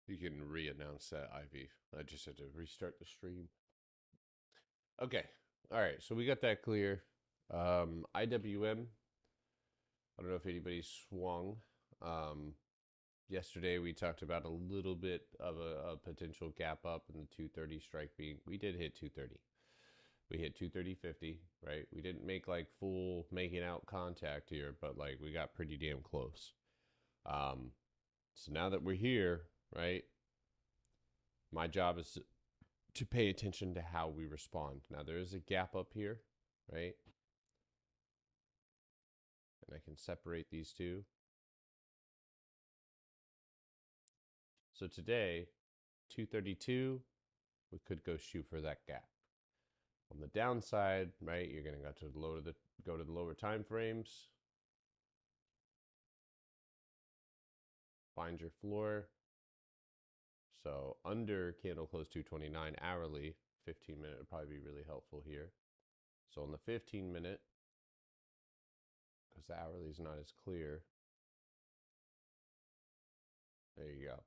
You can re-announce that, Ivy. I just had to restart the stream. Okay. All right. So we got that clear. IWM. I don't know if anybody swung. Um, Yesterday we talked about a little bit of a potential gap up in the 230 strike being. We did hit 230. We hit 230.50, right? We didn't make like full making out contact here, but like we got pretty damn close. Um, so now that we're here, right? My job is to pay attention to how we respond. Now there is a gap up here, right? And I can separate these two. So today, 232, we could go shoot for that gap. On the downside, right, you're going to go to the lower time frames, find your floor. So under candle close 229 hourly, 15-minute would probably be really helpful here. So on the 15-minute, because the hourly is not as clear, there you go.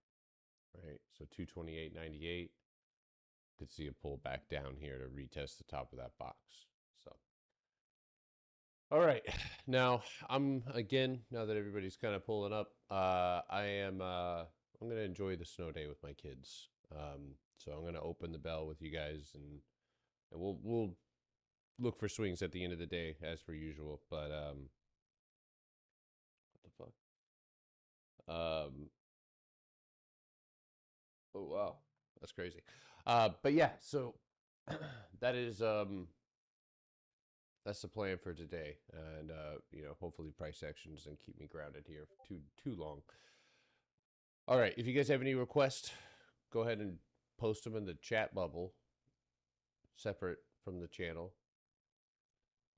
Right, so 228.98. Could see a pull back down here to retest the top of that box. So, all right, now I'm again, now that everybody's kind of pulling up, I'm gonna enjoy the snow day with my kids. So I'm gonna open the bell with you guys, and we'll look for swings at the end of the day as per usual. But what the fuck? Oh wow, that's crazy. But yeah, so that is that's the plan for today, and hopefully price action doesn't keep me grounded here too long. All right, if you guys have any requests, go ahead and post them in the chat bubble, separate from the channel.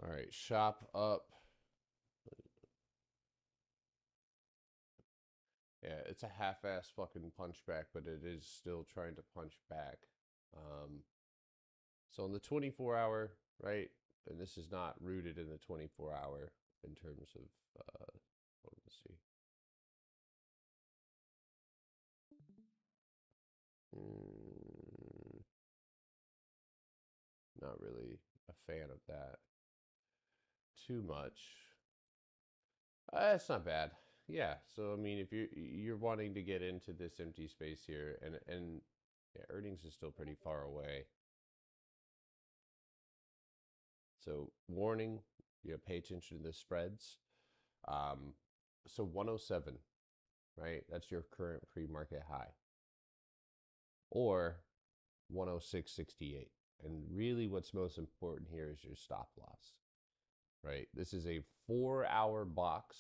All right, shop up. Yeah, it's a half-ass fucking punchback, but it is still trying to punch back. Um, so on the 24-hour, right, and this is not rooted in the 24-hour in terms of, let's see. Mm, not really a fan of that too much. It's not bad. Yeah. So I mean, if you're wanting to get into this empty space here, and yeah, earnings is still pretty far away. So warning, pay attention to the spreads. Um, so 107, right? That's your current pre-market high, or 106.68. And really, what's most important here is your stop loss, right? This is a 4-hour box,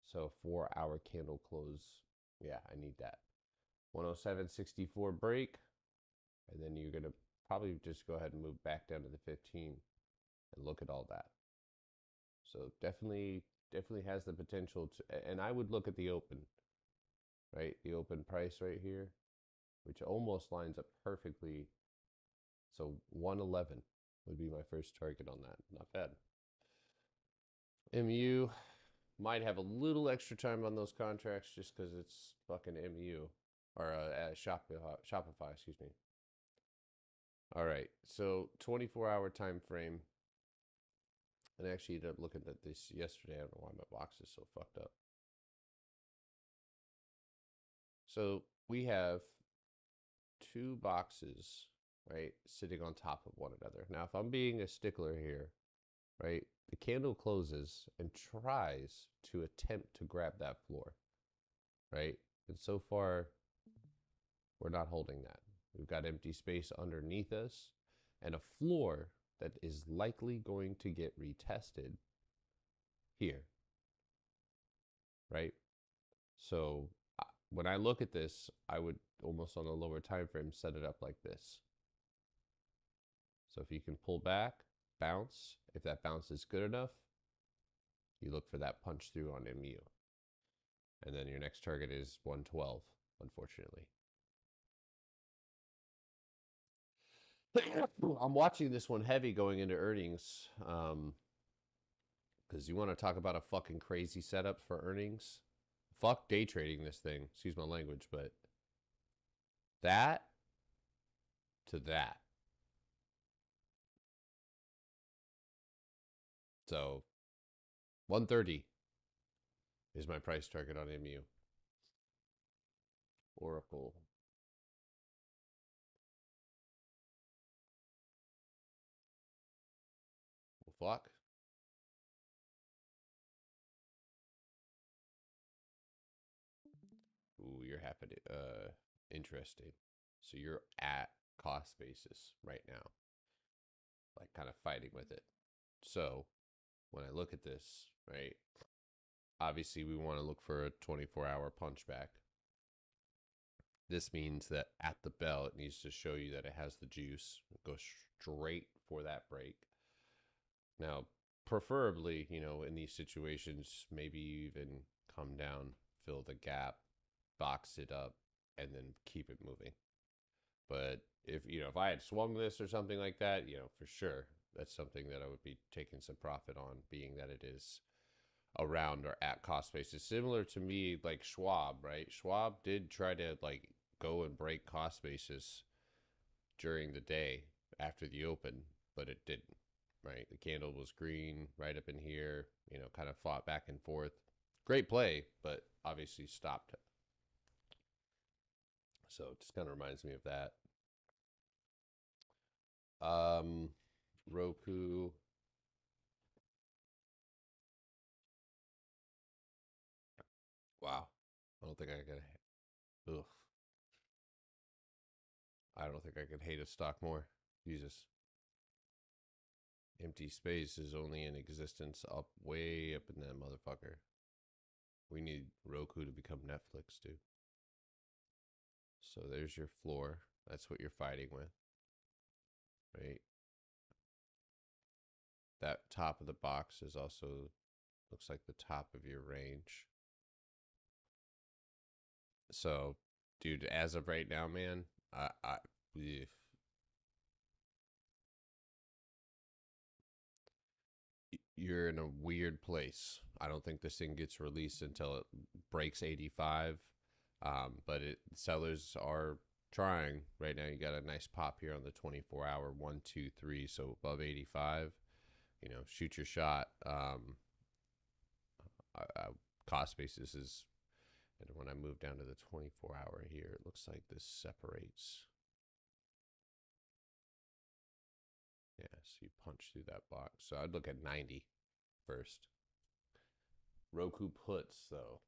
so 4-hour candle close. Yeah, I need that. 107.64 break, and then you're going to probably just go ahead and move back down to the 15 and look at all that. So definitely has the potential to, and I would look at the open, right? The open price right here, which almost lines up perfectly. So 111 would be my first target on that. Not bad. MU might have a little extra time on those contracts just because it's fucking MU or Shopify, excuse me. All right, so 24-hour time frame. And I actually ended up looking at this yesterday. I don't know why my box is so fucked up. So we have two boxes, right, sitting on top of one another. Now, if I'm being a stickler here, right, the candle closes and tries to attempt to grab that floor, right? And so far, we're not holding that. We've got empty space underneath us and a floor that is likely going to get retested here, right? So when I look at this, I would almost on a lower time frame set it up like this. So if you can pull back, bounce, if that bounce is good enough, you look for that punch through on MU. And then your next target is 112, unfortunately. I'm watching this one heavy going into earnings because you want to talk about a fucking crazy setup for earnings. Fuck day trading this thing. Excuse my language, but That to that. So 130 is my price target on MU. Oracle. Flock. Ooh, you're happy to, interesting. So you're at cost basis right now, like kind of fighting with it. So when I look at this, right, obviously we want to look for a 24-hour punchback. This means that at the bell, it needs to show you that it has the juice. Go straight for that break. Now, preferably, you know, in these situations, maybe you even come down, fill the gap, box it up, and then keep it moving. But if, you know, if I had swung this or something like that, you know, for sure, that's something that I would be taking some profit on, being that it is around or at cost basis. Similar to me, like Schwab, right? Schwab did try to like go and break cost basis during the day after the open, but it didn't, right? The candle was green right up in here, you know, kind of fought back and forth. Great play, but obviously stopped. So it just kind of reminds me of that. Roku. Wow. I don't think I could. Ugh. I don't think I could hate a stock more. Jesus. Empty space is only in existence up way up in that motherfucker. We need Roku to become Netflix, dude. So there's your floor. That's what you're fighting with, right? That top of the box is also looks like the top of your range. So, dude, as of right now, man, you're in a weird place. I don't think this thing gets released until it breaks 85. But sellers are trying right now. You got a nice pop here on the 24-hour 1, 2, 3, so above 85. You know, shoot your shot. Cost basis is, and when I move down to the 24-hour here, it looks like this separates. Yeah, so you punch through that box. So I'd look at 90 first. Roku puts, though.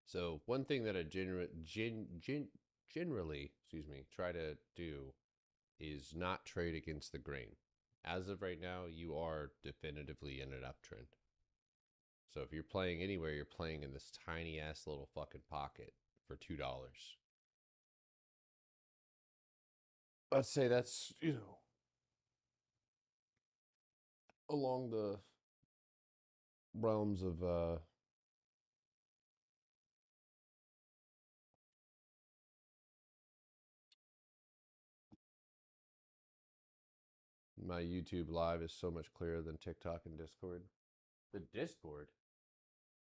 So one thing that I generally, excuse me, try to do is not trade against the grain. As of right now, you are definitively in an uptrend. So if you're playing anywhere, you're playing in this tiny ass little fucking pocket for $2. Let's say that's, you know, along the realms of my YouTube live is so much clearer than TikTok and Discord. The Discord,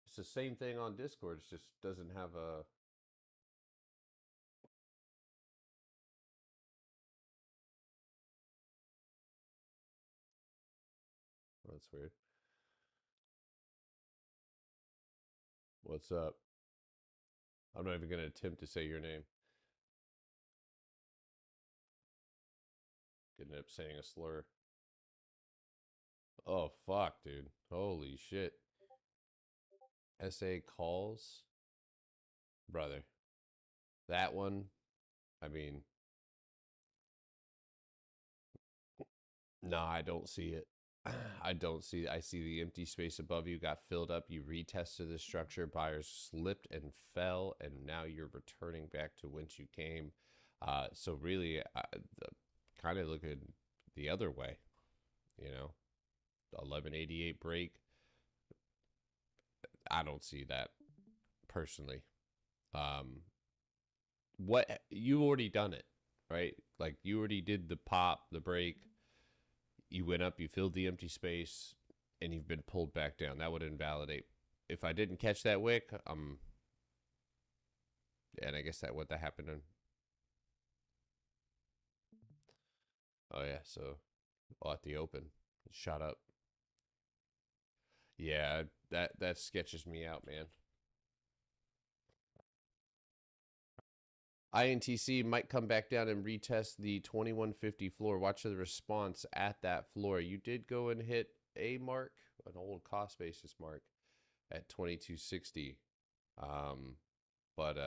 it's the same thing on Discord. It just doesn't have a. Oh, that's weird. What's up? I'm not even going to attempt to say your name. Getting up saying a slur. Oh, fuck, dude. Holy shit. SA calls? Brother. That one, I mean, no, I don't see it. I don't see I see the empty space above you got filled up. You retested the structure. Buyers slipped and fell, and now you're returning back to whence you came. So really, kind of looking the other way, you know, 1188 break. I don't see that personally. What you already done it, right? Like you already did the pop, the break. You went up, you filled the empty space, and you've been pulled back down. That would invalidate. If I didn't catch that wick, I'm And I guess that happened in. Oh yeah, so at the open, it shot up. Yeah, that sketches me out, man. INTC might come back down and retest the 2150 floor. Watch the response at that floor. You did go and hit a mark, an old cost basis mark at 2260. But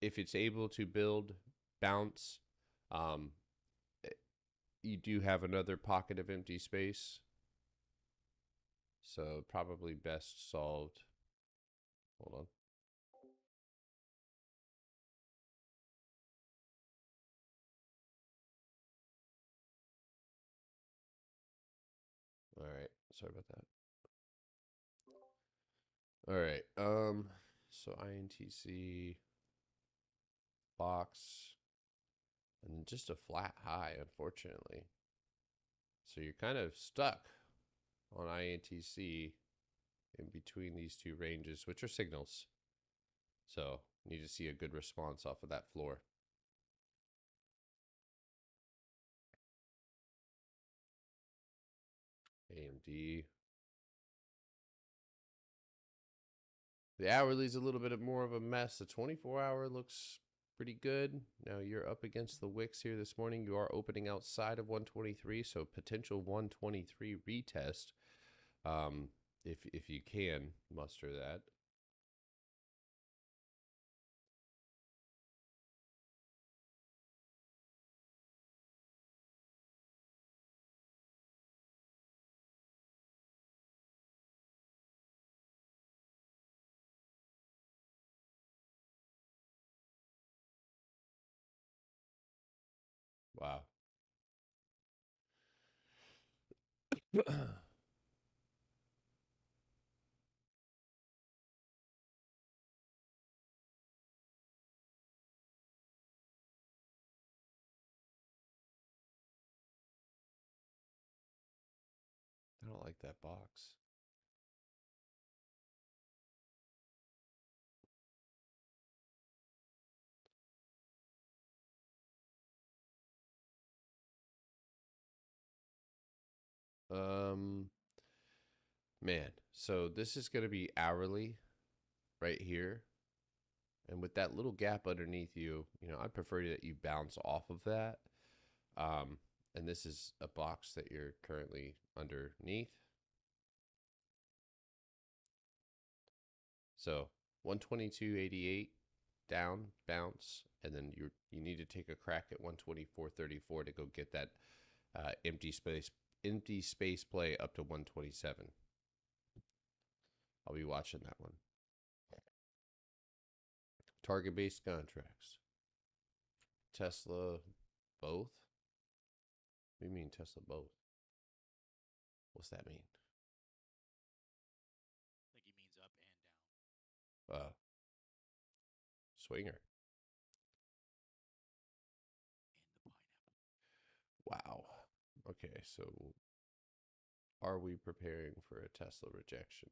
if it's able to build, bounce, um, you do have another pocket of empty space. So probably best solved. Hold on. All right. Sorry about that. All right. So INTC box and just a flat high, unfortunately. So you're kind of stuck on INTC in between these two ranges, which are signals. So you need to see a good response off of that floor. AMD. The hourly is a little bit more of a mess. The 24-hour looks pretty good. Now you're up against the wicks here this morning. You are opening outside of 123, so potential 123 retest. If you can muster that. Wow. I don't like that box. Man, so this is going to be hourly right here. And with that little gap underneath you, I'd prefer that you bounce off of that. And this is a box that you're currently underneath. So 122.88 down, bounce, and then you need to take a crack at 124.34 to go get that empty space play up to 127. I'll be watching that one. Target based contracts. Tesla both? What do you mean Tesla both? What's that mean? I think he means up and down. Swinger. In the pineapple. Wow. Okay, so are we preparing for a Tesla rejection?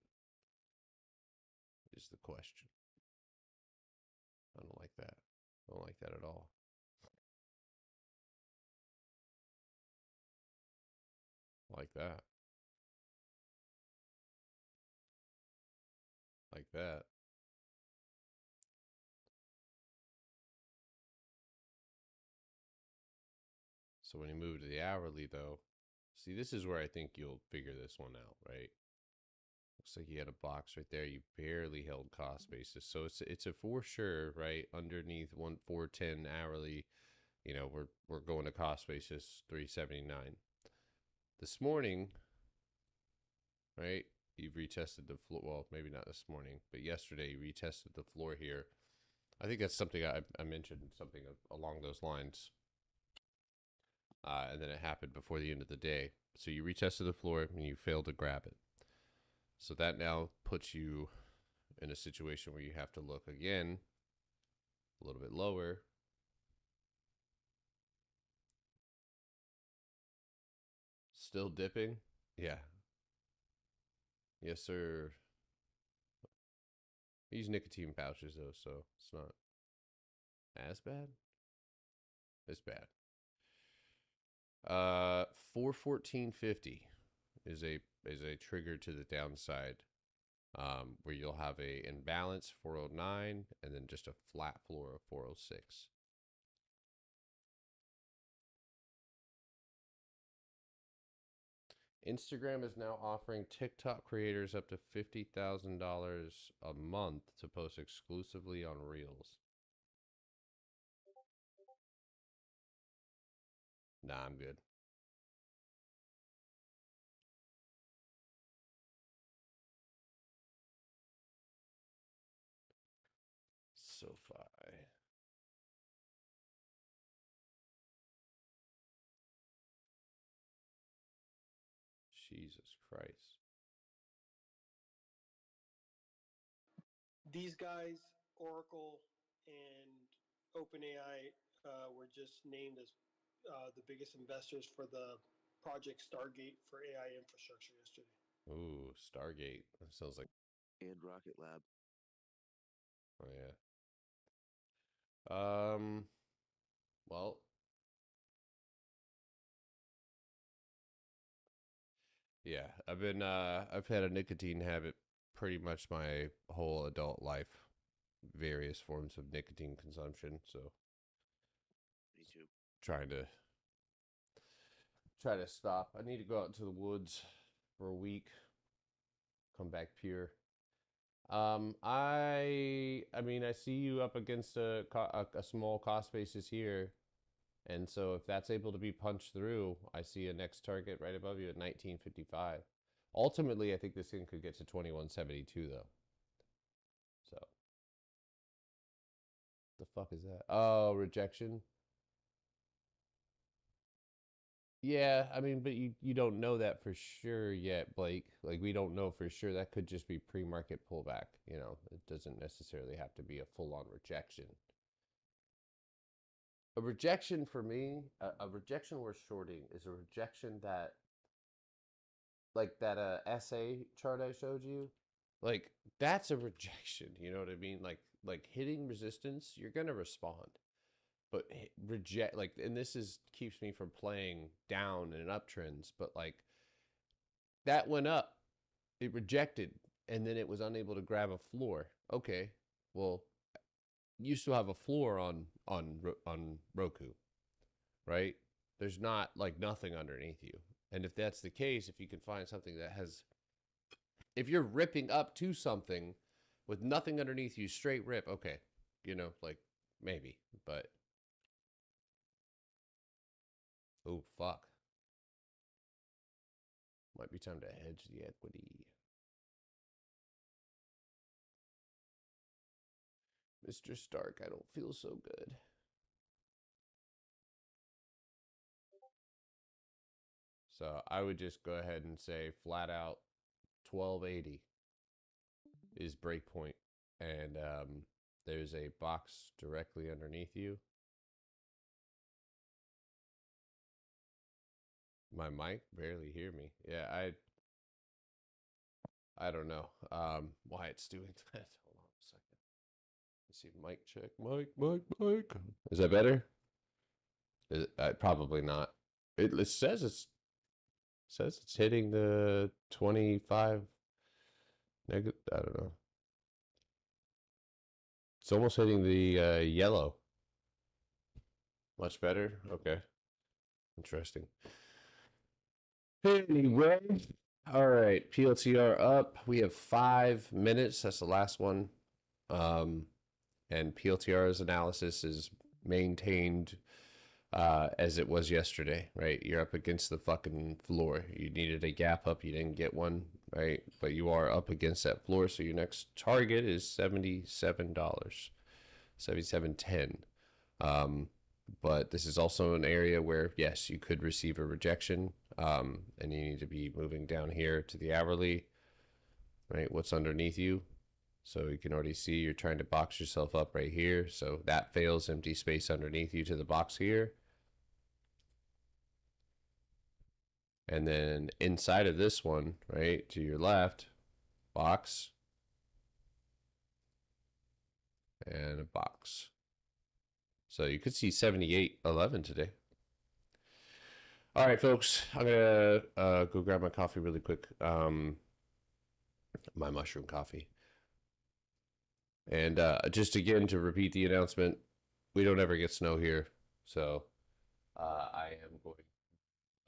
Is the question. I don't like that. I don't like that at all. Like that. Like that. So when you move to the hourly, though, see, this is where I think you'll figure this one out, right? Looks like you had a box right there. You barely held cost basis, so it's a for sure, right? Underneath 1410 hourly, we're going to cost basis 379. This morning, right? You've retested the floor. Well, maybe not this morning, but yesterday you retested the floor here. I think that's something I mentioned, something along those lines. And then it happened before the end of the day. So you retested the floor and you failed to grab it. So that now puts you in a situation where you have to look again a little bit lower. Still dipping? Yeah. Yes, sir. I use nicotine pouches though, so it's not as bad. It's bad. 41450 is a trigger to the downside, where you'll have a imbalance 409 and then just a flat floor of 406. Instagram is now offering TikTok creators up to $50,000 a month to post exclusively on Reels. Nah, I'm good. SoFi. Jesus Christ. These guys, Oracle and OpenAI, were just named as the biggest investors for the Project Stargate for AI infrastructure yesterday. Ooh, Stargate. That sounds like. And Rocket Lab. Oh yeah. Well, yeah. I've had a nicotine habit pretty much my whole adult life. Various forms of nicotine consumption. So Me too. trying to stop. I need to go out into the woods for a week. Come back pure. I mean, I see you up against a small cost basis here, and so if that's able to be punched through, I see a next target right above you at 1955. Ultimately, I think this thing could get to 2172 though. So, the fuck is that? Oh, rejection. Yeah, I mean, but you don't know that for sure yet, Blake. Like, we don't know for sure. That could just be pre-market pullback. You know, it doesn't necessarily have to be a full-on rejection. A rejection for me, a rejection worth shorting is a rejection that, like that SA chart I showed you, like that's a rejection. You know what I mean? Like hitting resistance, you're gonna respond. But reject, like, and this is keeps me from playing down in uptrends, but like that went up, it rejected, and then it was unable to grab a floor. Okay, well, you still have a floor on Roku, right? There's not like nothing underneath you. And if that's the case, if you can find something that has, if you're ripping up to something with nothing underneath you, straight rip, okay, you know, like maybe, but oh, fuck. Might be time to hedge the equity. Mr. Stark, I don't feel so good. So I would just go ahead and say flat out 1280 is breakpoint. And there's a box directly underneath you. My mic barely hear me. Yeah, I don't know why it's doing that. Hold on a second. Let's see, mic check. Mic. Is that better? Probably not. It says it's hitting the 25 negative. I don't know. It's almost hitting the yellow. Much better. Okay. Interesting. Anyway, all right. PLTR up. We have 5 minutes. That's the last one. And PLTR's analysis is maintained as it was yesterday, right? You're up against the fucking floor. You needed a gap up. You didn't get one, right? But you are up against that floor. So your next target is $77, $77.10. But this is also an area where, yes, you could receive a rejection, and you need to be moving down here to the hourly, right? What's underneath you? So you can already see you're trying to box yourself up right here. So that fails, empty space underneath you to the box here. And then inside of this one, right, to your left, box. and a box. So you could see 78.11 today. All right, folks, I'm gonna go grab my coffee really quick. My mushroom coffee. And just again to repeat the announcement, we don't ever get snow here, so I am going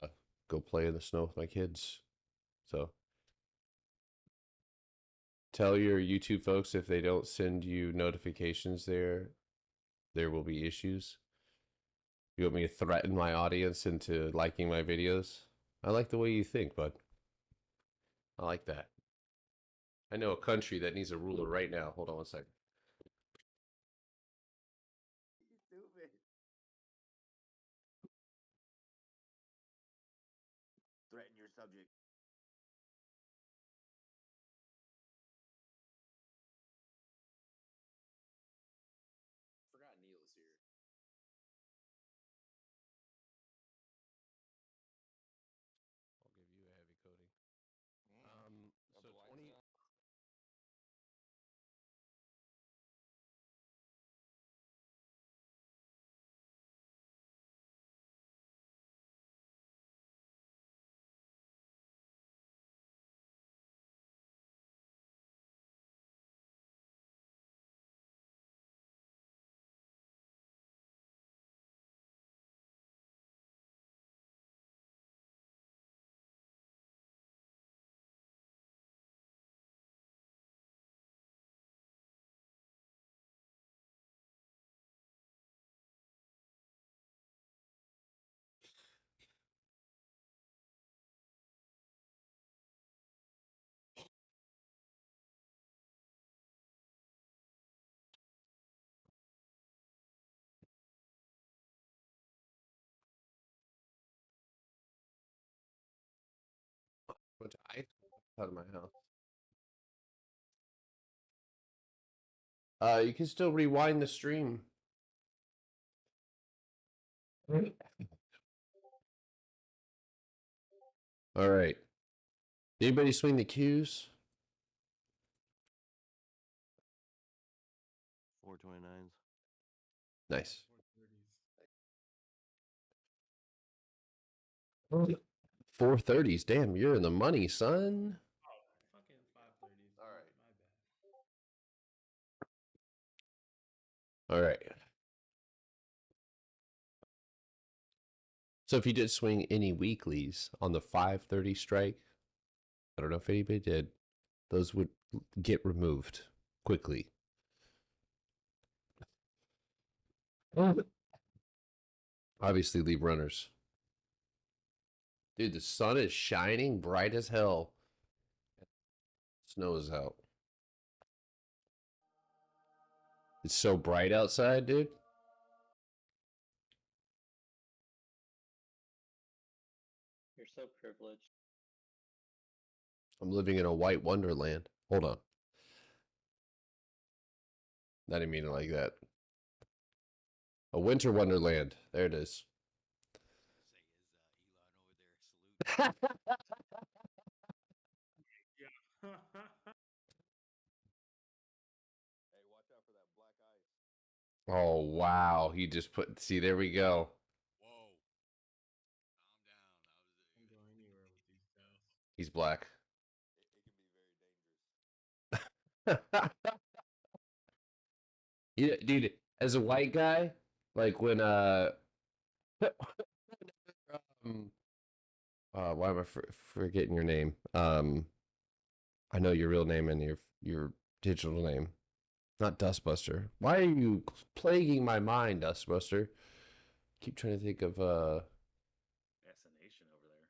to go play in the snow with my kids. So tell your YouTube folks if they don't send you notifications there will be issues. You want me to threaten my audience into liking my videos? I like the way you think, bud. I like that. I know a country that needs a ruler right now. Hold on one second. Stupid. Threaten your subject. Forgot Neil is here. I'll give you a heavy coating. So 20. Bunch of ice out of my house. You can still rewind the stream. All right. Anybody swing the cues? 429s. Nice. 430s. 430s. Damn, you're in the money, son. Oh, fucking 530s. All right. My bad. All right. So if you did swing any weeklies on the 530 strike, I don't know if anybody did, those would get removed quickly. Obviously, leave runners. Dude, the sun is shining bright as hell. Snow is out. It's so bright outside, dude. You're so privileged. I'm living in a white wonderland. Hold on. I didn't mean it like that. A winter wonderland. There it is. Say, is Elon over there? Salute. Yeah. Hey, watch out for that black ice. Oh, wow. He just put, see, there we go. Whoa. Calm down. I'm going anywhere with these guys. He's black. It can be very dangerous. Yeah, dude, as a white guy, like when why am I forgetting your name? I know your real name and your digital name. Not Dustbuster. Why are you plaguing my mind, Dustbuster? Keep trying to think of Assassination over there.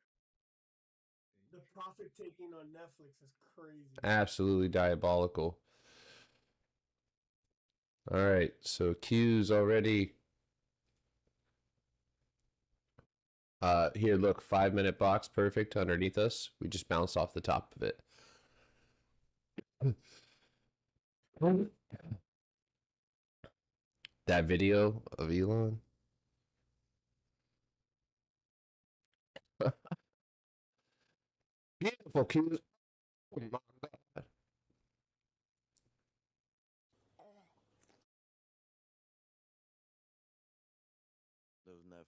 The profit taking on Netflix is crazy. absolutely diabolical. All right, so cues already. Here, look, 5-minute box, perfect underneath us. We just bounced off the top of it. That video of Elon. Beautiful cues. Oh my God.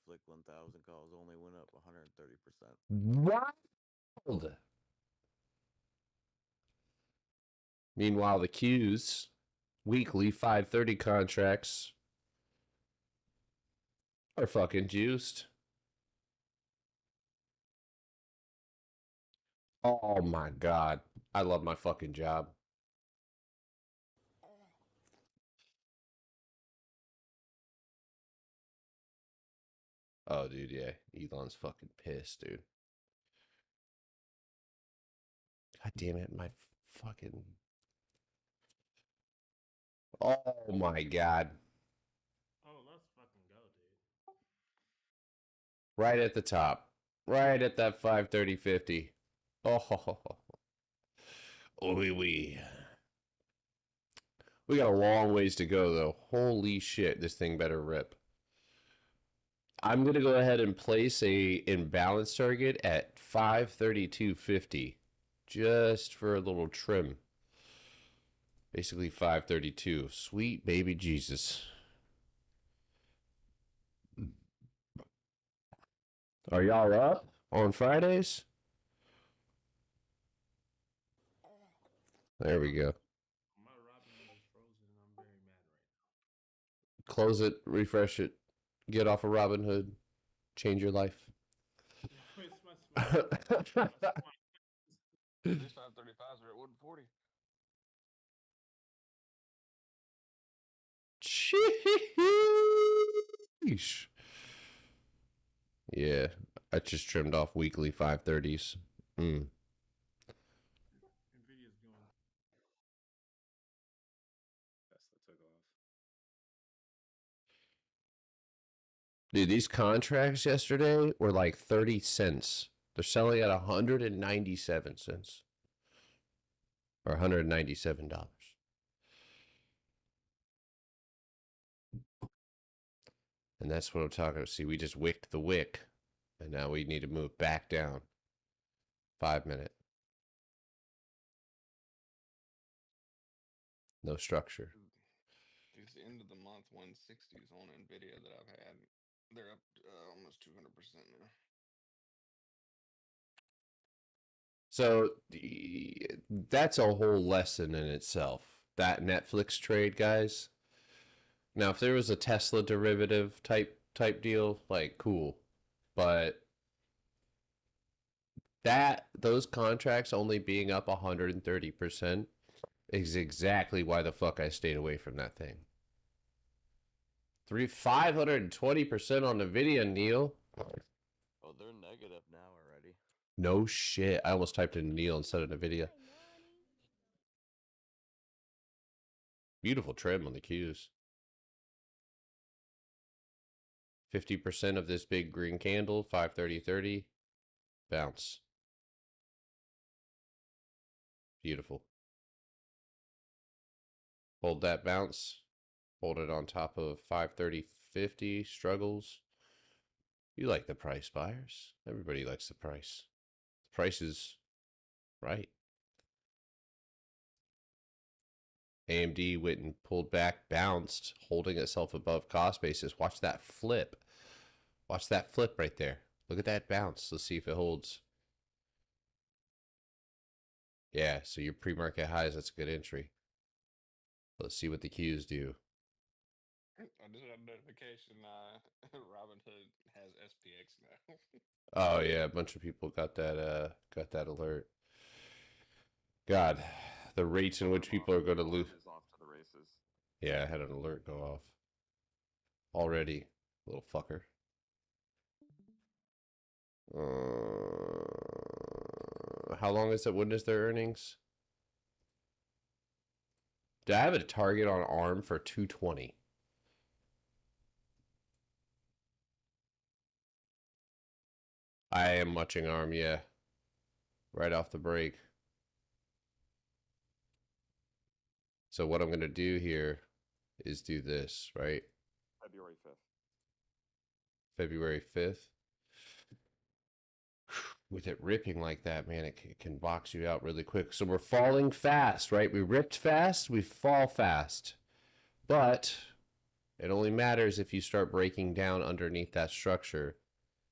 Flick 1000 calls only went up 130%. Wild. Meanwhile, the Q's weekly 530 contracts are fucking juiced. Oh my God. I love my fucking job. Oh, dude, yeah. Elon's fucking pissed, dude. God damn it, my fucking... Oh my God. Oh, let's fucking go, dude. Right at the top. Right at that 530.50. Oh, oui, oui. We got a long ways to go, though. Holy shit, this thing better rip. I'm going to go ahead and place a imbalance target at 532.50. Just for a little trim. Basically 532. Sweet baby Jesus. Are y'all up on Fridays? There we go. My Robinhood is frozen and I'm very mad right now. Close it, refresh it, get off of Robinhood, change your life. It's my These 535s are at 140. Sheesh. Yeah, I just trimmed off weekly 530s. Nvidia's going. Tesla took off. Dude, these contracts yesterday were like 30 cents. They're selling at 197 cents. Or $197. And that's what I'm talking about. See, we just wicked the wick. And now we need to move back down. 5 minute. No structure. It's the end of the month 160s on Nvidia that I've had. They're up almost 200% now. So that's a whole lesson in itself. That Netflix trade, guys. Now, if there was a Tesla derivative type deal, like cool, but those contracts only being up 130% is exactly why the fuck I stayed away from that thing. 520% on Nvidia, Neil. Oh, they're negative now already. No shit. I almost typed in Neil instead of Nvidia. Beautiful trim on the Qs. 50% of this big green candle, 530.30. Bounce. Beautiful. Hold that bounce. Hold it on top of 530.50. Struggles. You like the price, buyers. Everybody likes the price. The price is right. AMD went and pulled back, bounced, holding itself above cost basis. Watch that flip. Watch that flip right there. Look at that bounce. Let's see if it holds. Yeah, so your pre-market highs, that's a good entry. Let's see what the Qs do. I just got a notification. Robinhood has SPX now. Oh yeah, a bunch of people got that alert. God, the rates in which people are going to lose. Is off to the races. Yeah, I had an alert go off already, little fucker. How long is it? When is their earnings? Do I have a target on ARM for 220? I am watching ARM, yeah. Right off the break. So what I'm going to do here is do this, right? February 5th. February 5th. With it ripping like that, man, it can box you out really quick. So we're falling fast, right? We ripped fast, we fall fast. But It only matters if you start breaking down underneath that structure.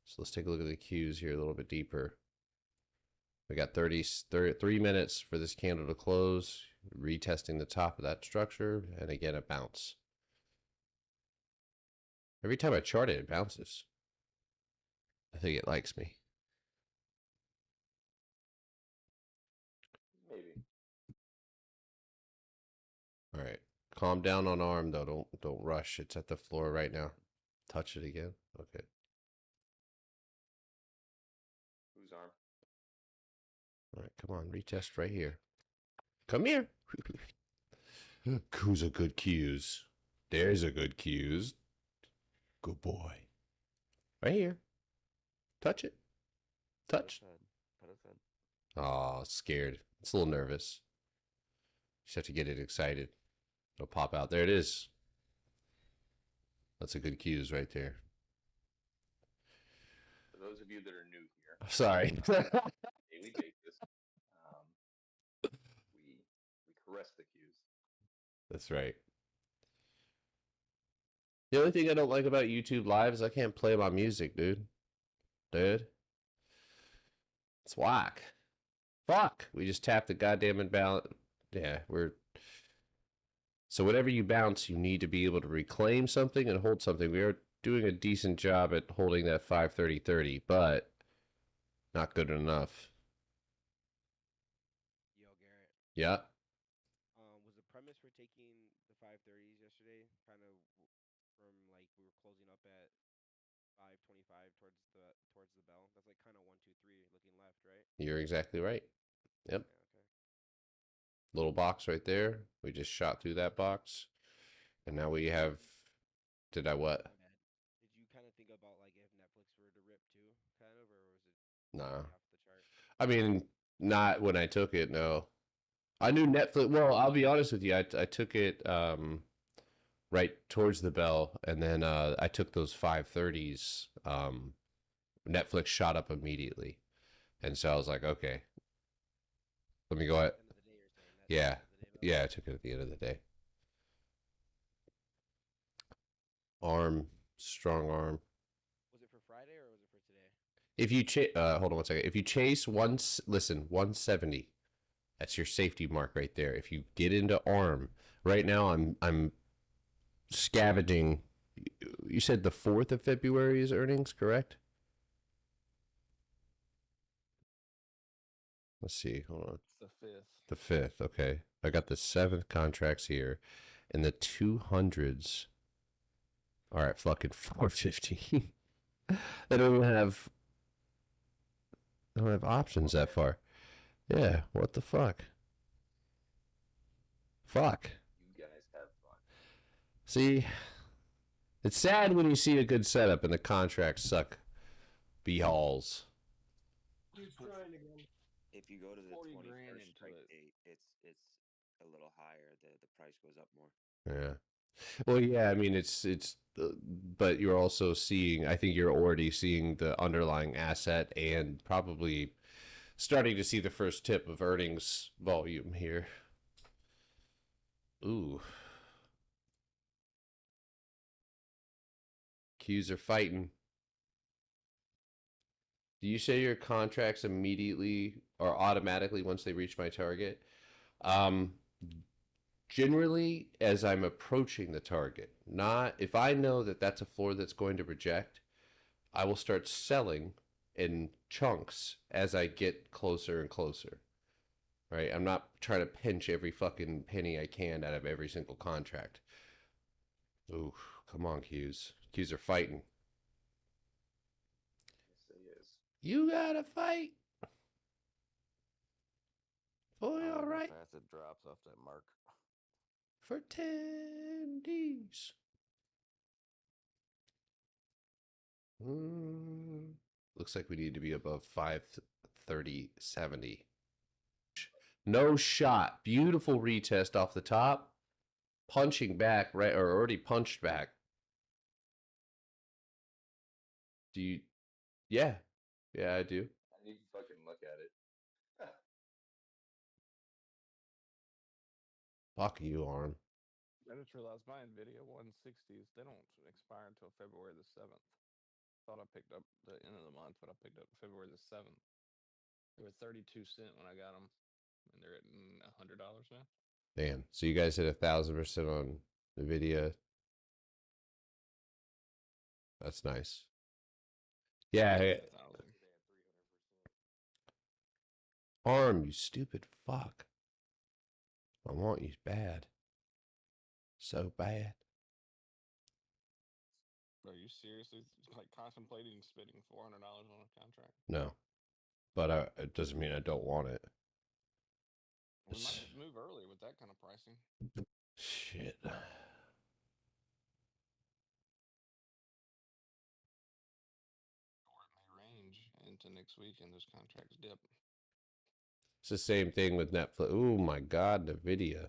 So let's take a look at the cues here a little bit deeper. We got 33 minutes for this candle to close, retesting the top of that structure, and again, a bounce. Every time I chart it, it bounces. I think it likes me. Maybe. All right. Calm down on arm though. Don't rush. It's at the floor right now. Touch it again. Okay. Whose arm? All right, come on, retest right here. Come here. Who's a good cues? There's a good cues. Good boy. Right here. Touch it. Touch. Put aside. Oh, scared. It's a little nervous. Just have to get it excited. It'll pop out. There it is. That's a good cues right there. For those of you that are new here, Sorry. daily basis, we caress the cues. That's right. The only thing I don't like about YouTube Live is I can't play my music, dude. It's whack. Fuck. We just tapped the goddamn imbalance. Yeah, so whenever you bounce, you need to be able to reclaim something and hold something. We are doing a decent job at holding that 530-30, but not good enough. Yo, Garrett. Yeah. Was the premise for taking the 530s yesterday kind of from like we were closing up at 525 towards the bell? That's like kind of 1, 2, 3 looking left, right? You're exactly right. Yep. Yeah, okay. Little box right there. We just shot through that box. And now we have... Did I what? Did you kind of think about like if Netflix were to rip too, kind of, or was it Nah. off the chart? I mean, not when I took it, no. I knew Netflix... Well, I'll be honest with you. I took it right towards the bell. And then I took those 530s. Netflix shot up immediately. And so I was like, okay. Let me go ahead. End of the day, you're saying that? Yeah. End of the day, Yeah, I took it at the end of the day. Arm, strong arm. Was it for Friday or was it for today? If you hold on 1 second. If you chase 170, that's your safety mark right there. If you get into arm, right now I'm scavenging. You said the 4th of February is earnings, correct? Let's see. Hold on. It's the 5th. The 5th. Okay. I got the 7th contracts here, and the 200s are at fucking 450. They don't even have. They don't have options that far. Yeah. What the fuck? Fuck. You guys have fun. See, it's sad when you see a good setup and the contracts suck. B-halls. He's trying again. If you go to the 40 grand 21st into strike it. date, it's a little higher. The price goes up more. Yeah. Well, yeah, I mean, but you're also seeing, I think you're already seeing the underlying asset and probably starting to see the first tip of earnings volume here. Ooh. Qs are fighting. Do you say your contracts immediately or automatically once they reach my target? Generally, as I'm approaching the target, not if I know that that's a floor that's going to reject, I will start selling in chunks as I get closer and closer. Right? I'm not trying to pinch every fucking penny I can out of every single contract. Ooh, come on, Qs. Qs are fighting. Yes, it is. You gotta fight. Boy, I don't all know how right. fast it drops off that mark. For 10 Ds. Looks like we need to be above 530.70. No shot. Beautiful retest off the top. Punching back, right, or already punched back. Do you? Yeah. Yeah, I do. I need to fucking look at it. Fuck you, Arm. I just realized my Nvidia 160s, they don't expire until February the 7th. Thought I picked up the end of the month, but I picked up February the 7th. They were 32 cents when I got them, and they're at $100 now. Damn. So you guys hit 1,000% on NVIDIA. That's nice. Yeah. Yeah, 1,000. ARM, you stupid fuck. I want you bad. So bad. Are you seriously like contemplating spending $400 on a contract? No. But it doesn't mean I don't want it. We might just move early with that kind of pricing. Shit. Or it may range into next week and those contracts dip. It's the same thing with Netflix. Oh my God, NVIDIA.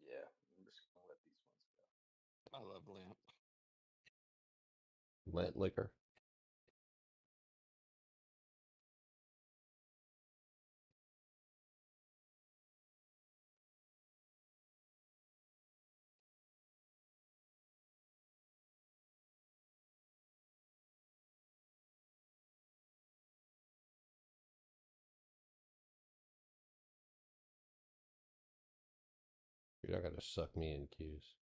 Yeah, I'm just gonna let these ones go. I love Lamp. Lent liquor. You're not gonna suck me in, Q's.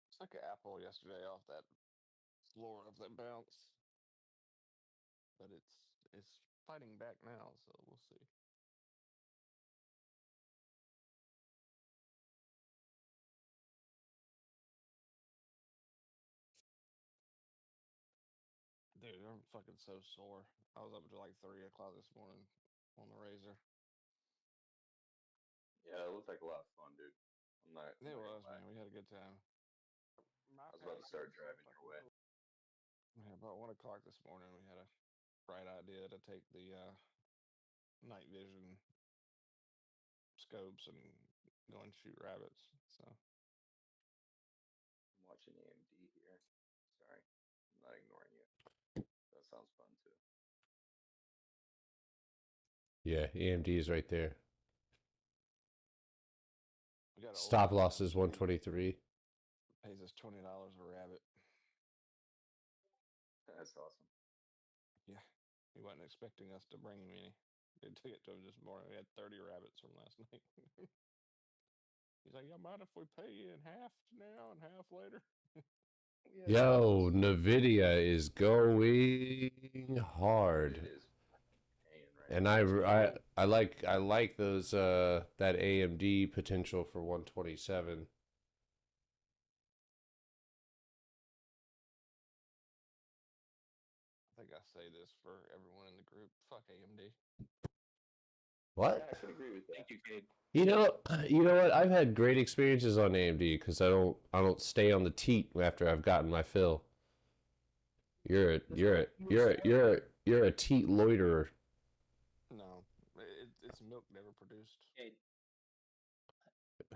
It's like an apple yesterday off that floor of that bounce. But it's fighting back now, so we'll see. Dude, I'm fucking so sore. I was up until like 3 o'clock this morning on the razor. Yeah, it looked like a lot of fun, dude. I'm not. It I'm not was, gonna lie. man. We had a good time. I was about to start driving your way. Yeah, about 1 o'clock this morning, we had a bright idea to take the night vision scopes and go and shoot rabbits. So I'm watching AMD here. Sorry, I'm not ignoring you. That sounds fun too. Yeah, AMD is right there. we got an Stop old loss is 123. pays us $20 a rabbit. That's awesome. Yeah, he wasn't expecting us to bring him any. They took it to him this morning. We had 30 rabbits from last night. He's like, "Y'all mind if we pay you in half now and half later?" Yo, NVIDIA is going hard. It is paying right And now. I like those that AMD potential for 127. I think I say this for everyone in the group. Fuck AMD. What? Yeah, I can agree with that. Thank you, Cade. You know what? I've had great experiences on AMD because I don't stay on the teat after I've gotten my fill. You're a teat loiterer. No, it's milk never produced. Hey,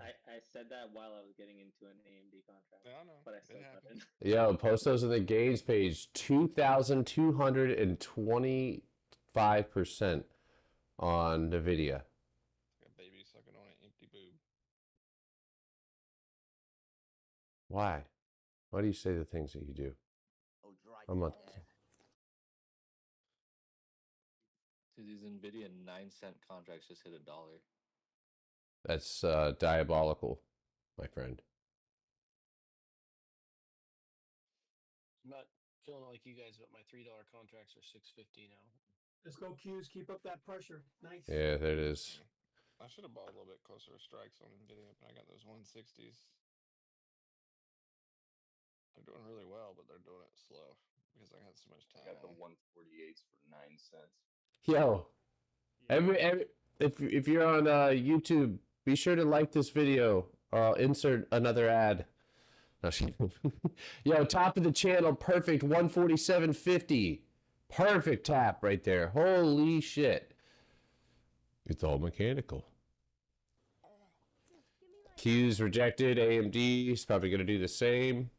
I said that while I was getting into an AMD contract, Yeah, I know. but I It still happened. couldn't. Yo, post those on the gains page. 2,225% on NVIDIA. Like a baby sucking on an empty boob. Why? Why do you say the things that you do? I'm not. Dude, these NVIDIA 9-cent contracts just hit $1. That's diabolical, my friend. I'm not feeling like you guys, but my $3 contracts are $6.50 now. Let's go, Q's. Keep up that pressure. Nice. Yeah, there it is. I should have bought a little bit closer to strikes on NVIDIA, but I got those 160s. They're doing really well, but they're doing it slow because I had so much time. I got the on 'em. 148s for 9 cents. Yo, if you're on YouTube, be sure to like this video, or I'll insert another ad. No, yo, top of the channel, perfect 147.50. Perfect tap right there. Holy shit. It's all mechanical. Q's rejected. AMD is probably going to do the same.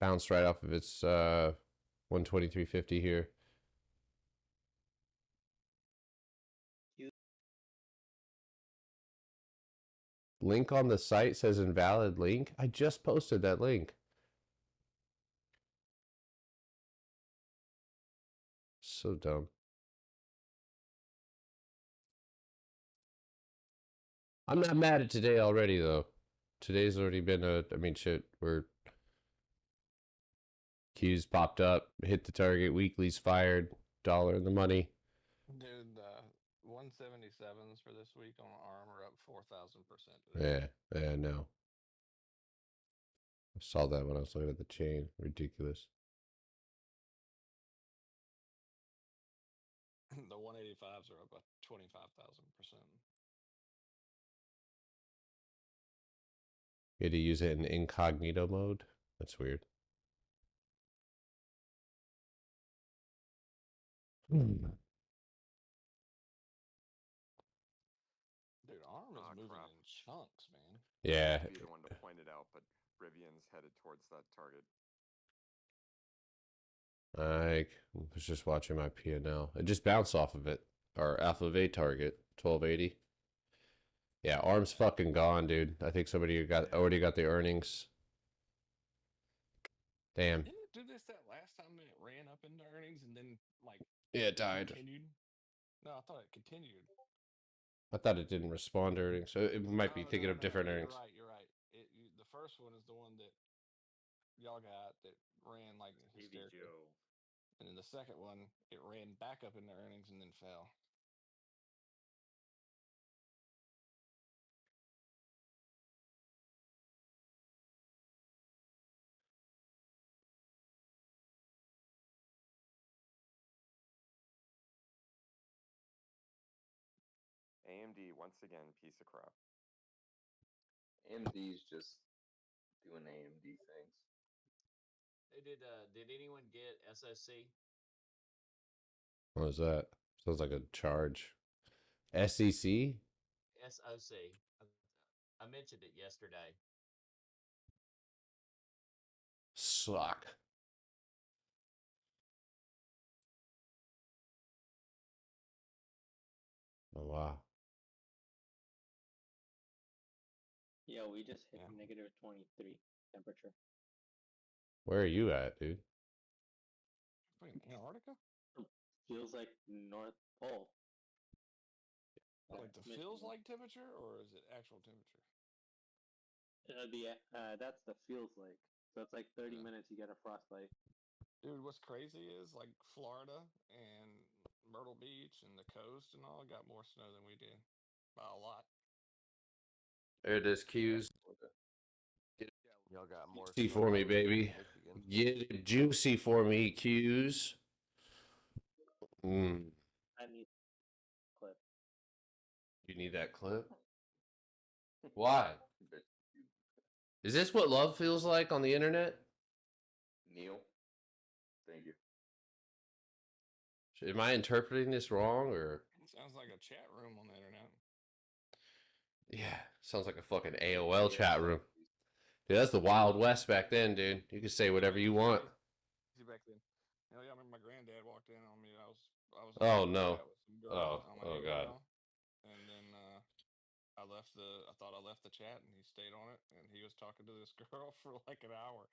Bounced right off of its 123.50 here. Link on the site says invalid link. I just posted that link. So dumb. I'm not mad at today already, though. Today's already been a... I mean, shit, we're... Q's popped up, hit the target, weekly's fired, dollar in the money. Dude, 177s for this week on ARM are up 4,000% today. Yeah, no. I saw that when I was looking at the chain. Ridiculous. The 185s are up by 25,000%. You had to use it in incognito mode? That's weird. Dude, ARM is moving crap. in chunks, man. Yeah. Be the one to point it out, but Rivian's headed towards that target. I was just watching my P&L. It just bounced off of it. Our Alpha V target, 1280. Yeah, ARM's fucking gone, dude. I think somebody already got the earnings. Damn. Didn't it do this that last time that it ran up into earnings and then like Yeah, it died. continued? No, I thought it continued. I thought it didn't respond to earnings, so it might be thinking of different earnings. You're right. The first one is the one that y'all got that ran like hysterically. And then the second one, it ran back up into earnings and then fell. AMD, once again, piece of crap. AMD's just doing AMD things. Hey, did anyone get SOC? What was that? Sounds like a charge. SEC? SOC. I mentioned it yesterday. Suck. Oh, wow. Yeah, we just hit negative 23 temperature. Where are you at, dude? Wait, Antarctica? Feels like North Pole. Like the feels like temperature, or is it actual temperature? That's the feels like. So it's like 30 minutes you get a frostbite. Dude, what's crazy is like Florida and Myrtle Beach and the coast and all got more snow than we did by a lot. There it is, Q's. Y'all got more Juicy for me, baby. Get it juicy for me, Q's. I need clip. You need that clip? Why? Is this what love feels like on the internet? Neil, thank you. Am I interpreting this wrong, or? It sounds like a chat room on the internet. Yeah, sounds like a fucking AOL chat room. Dude, that's the Wild West back then, dude. You could say whatever you want. Back then. Hell yeah, I remember my granddad walked in on me. I was Oh no. Oh God. And then I thought I left the chat, and he stayed on it, and he was talking to this girl for like an hour.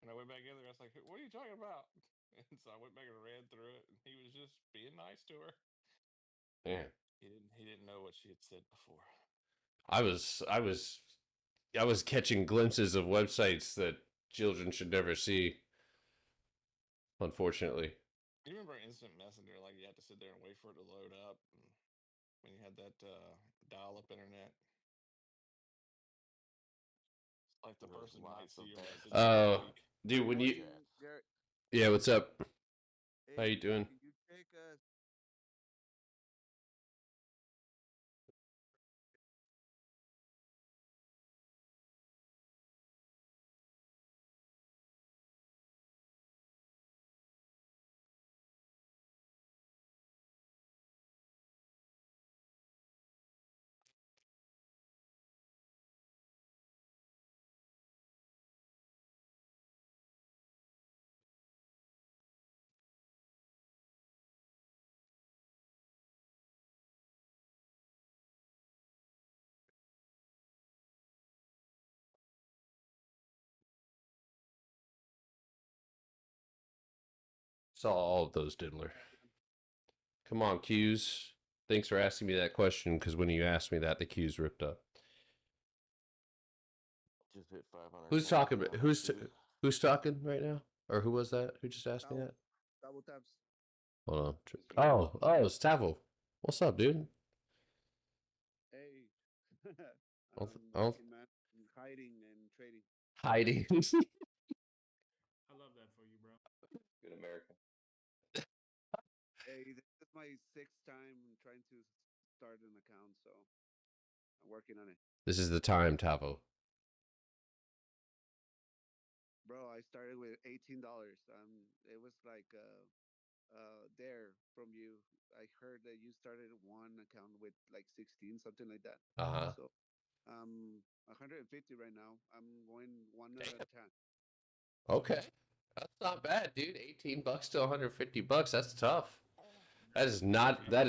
And I went back in there. I was like, "What are you talking about?" And so I went back and ran through it, and he was just being nice to her. Yeah. He didn't know what she had said before. I was catching glimpses of websites that children should never see. Unfortunately. You remember Instant Messenger? Like you had to sit there and wait for it to load up when you had that dial-up internet. Like the person might see your message. Oh, dude, when you... Yeah, what's up? How you doing? Saw all of those, Diddler. Come on, Q's. Thanks for asking me that question, because when you asked me that, the Q's ripped up. Just hit 500. Who's talking? Who's talking right now? Or who was that? Who just asked me that? Double taps. Hold on. Oh, it's Tavo. What's up, dude? Hey. Oh. Man. I'm hiding and trading. Hiding. I love that for you, bro. Good American. Hey, this is my 6th time trying to start an account, so I'm working on it. This is the time, Tavo. Bro, I started with $18. It was like there from you. I heard that you started one account with like 16, something like that. So 150 right now. I'm going one at a time. Okay. That's not bad, dude. $18 to $150. That's tough. That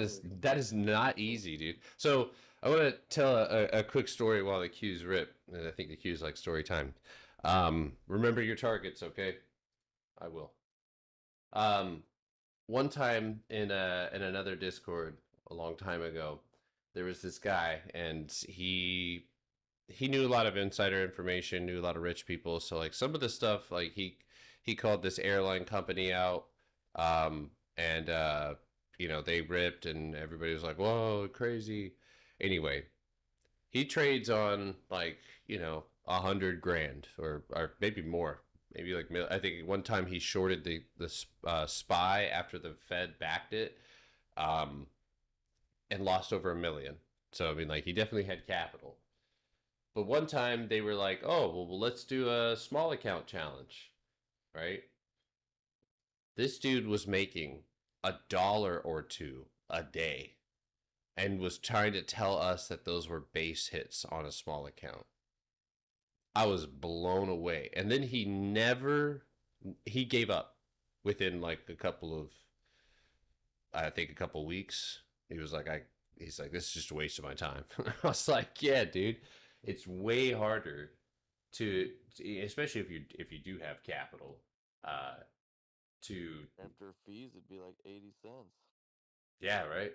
is not easy, dude. So I want to tell a quick story while the Q's rip. And I think the Q's like story time. Remember your targets, okay? I will. One time in another Discord a long time ago, there was this guy, and he knew a lot of insider information, knew a lot of rich people. So like some of the stuff, like he called this airline company out, and they ripped, and everybody was like, "Whoa, crazy." Anyway, he trades on like 100 grand or maybe more, maybe like I think one time he shorted the SPY after the Fed backed it, and lost over $1 million. So I mean, like he definitely had capital. But one time they were like, "Oh, well, let's do a small account challenge," right? This dude was making $1 or $2 a day, and was trying to tell us that those were base hits on a small account. I was blown away. And then he gave up within like a couple weeks. He was like, he's like, this is just a waste of my time. I was like, yeah, dude, it's way harder to, especially if you do have capital, to after fees, it'd be like 80 cents. Yeah, right.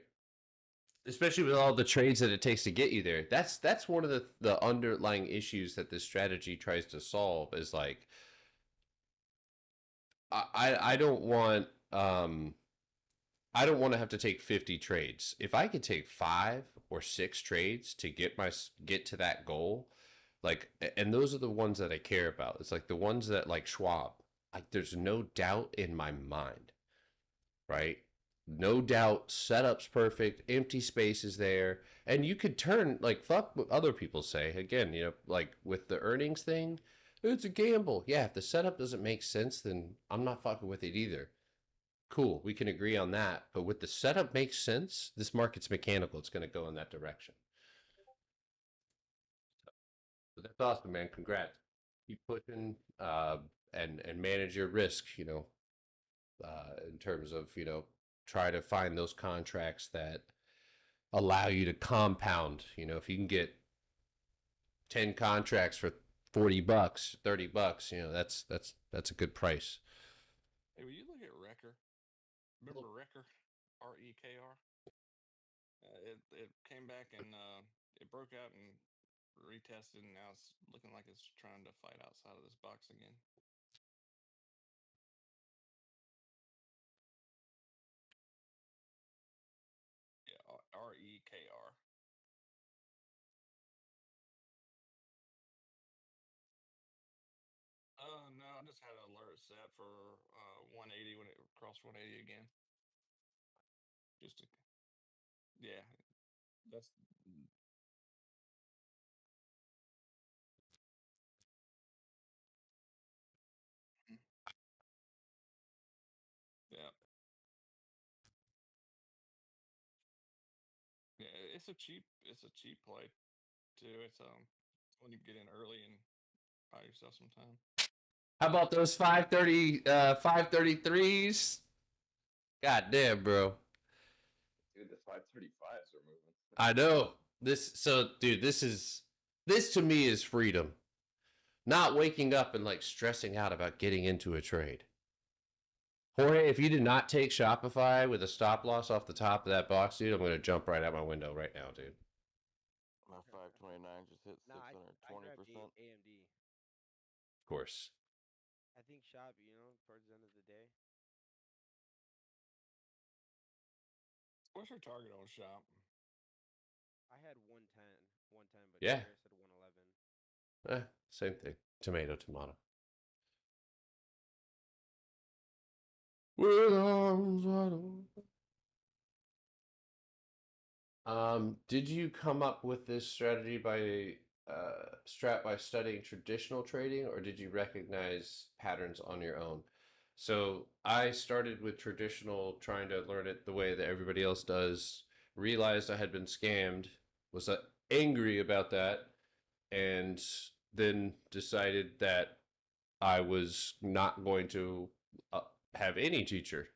Especially with all the trades that it takes to get you there. That's one of the underlying issues that this strategy tries to solve is like I don't want to have to take 50 trades. If I could take 5 or 6 trades to get to that goal, like, and those are the ones that I care about. It's like the ones that like Schwab, like there's no doubt in my mind, right? No doubt, setup's perfect, empty space is there, and you could turn, like, fuck what other people say. Again, like with the earnings thing, it's a gamble. Yeah, if the setup doesn't make sense, then I'm not fucking with it either. Cool, we can agree on that. But with the setup makes sense, this market's mechanical. It's going to go in that direction. So that's awesome, man. Congrats. Keep pushing and manage your risk, in terms of, try to find those contracts that allow you to compound. If you can get 10 contracts for $40, $30, that's a good price. Hey, will you look at Wrecker? Remember Wrecker? REKR? It came back and it broke out and retested, and now it's looking like it's trying to fight outside of this box again. REKR. No, I just had an alert set for 180 when it crossed 180 again. Yeah, that's. Yeah. Yeah, it's a cheap play too. It's when you get in early and buy yourself some time. How about those 533s? God damn, bro. Dude, the 535s are moving. I know. Dude, this to me is freedom. Not waking up and like stressing out about getting into a trade. Jorge, if you did not take Shopify with a stop loss off the top of that box, dude, I'm going to jump right out my window right now, dude. My 529 just hit Nah, I 620%. grabbed AMD. Of course. I think shop, towards the end of the day. What's your target on shop? I had 110, but Yeah. Chris said 111. Same thing. Tomato, tomato. With arms wide open. Did you come up with this strategy by studying traditional trading, or did you recognize patterns on your own? So I started with traditional, trying to learn it the way that everybody else does. Realized I had been scammed, was angry about that, and then decided that I was not going to have any teacher,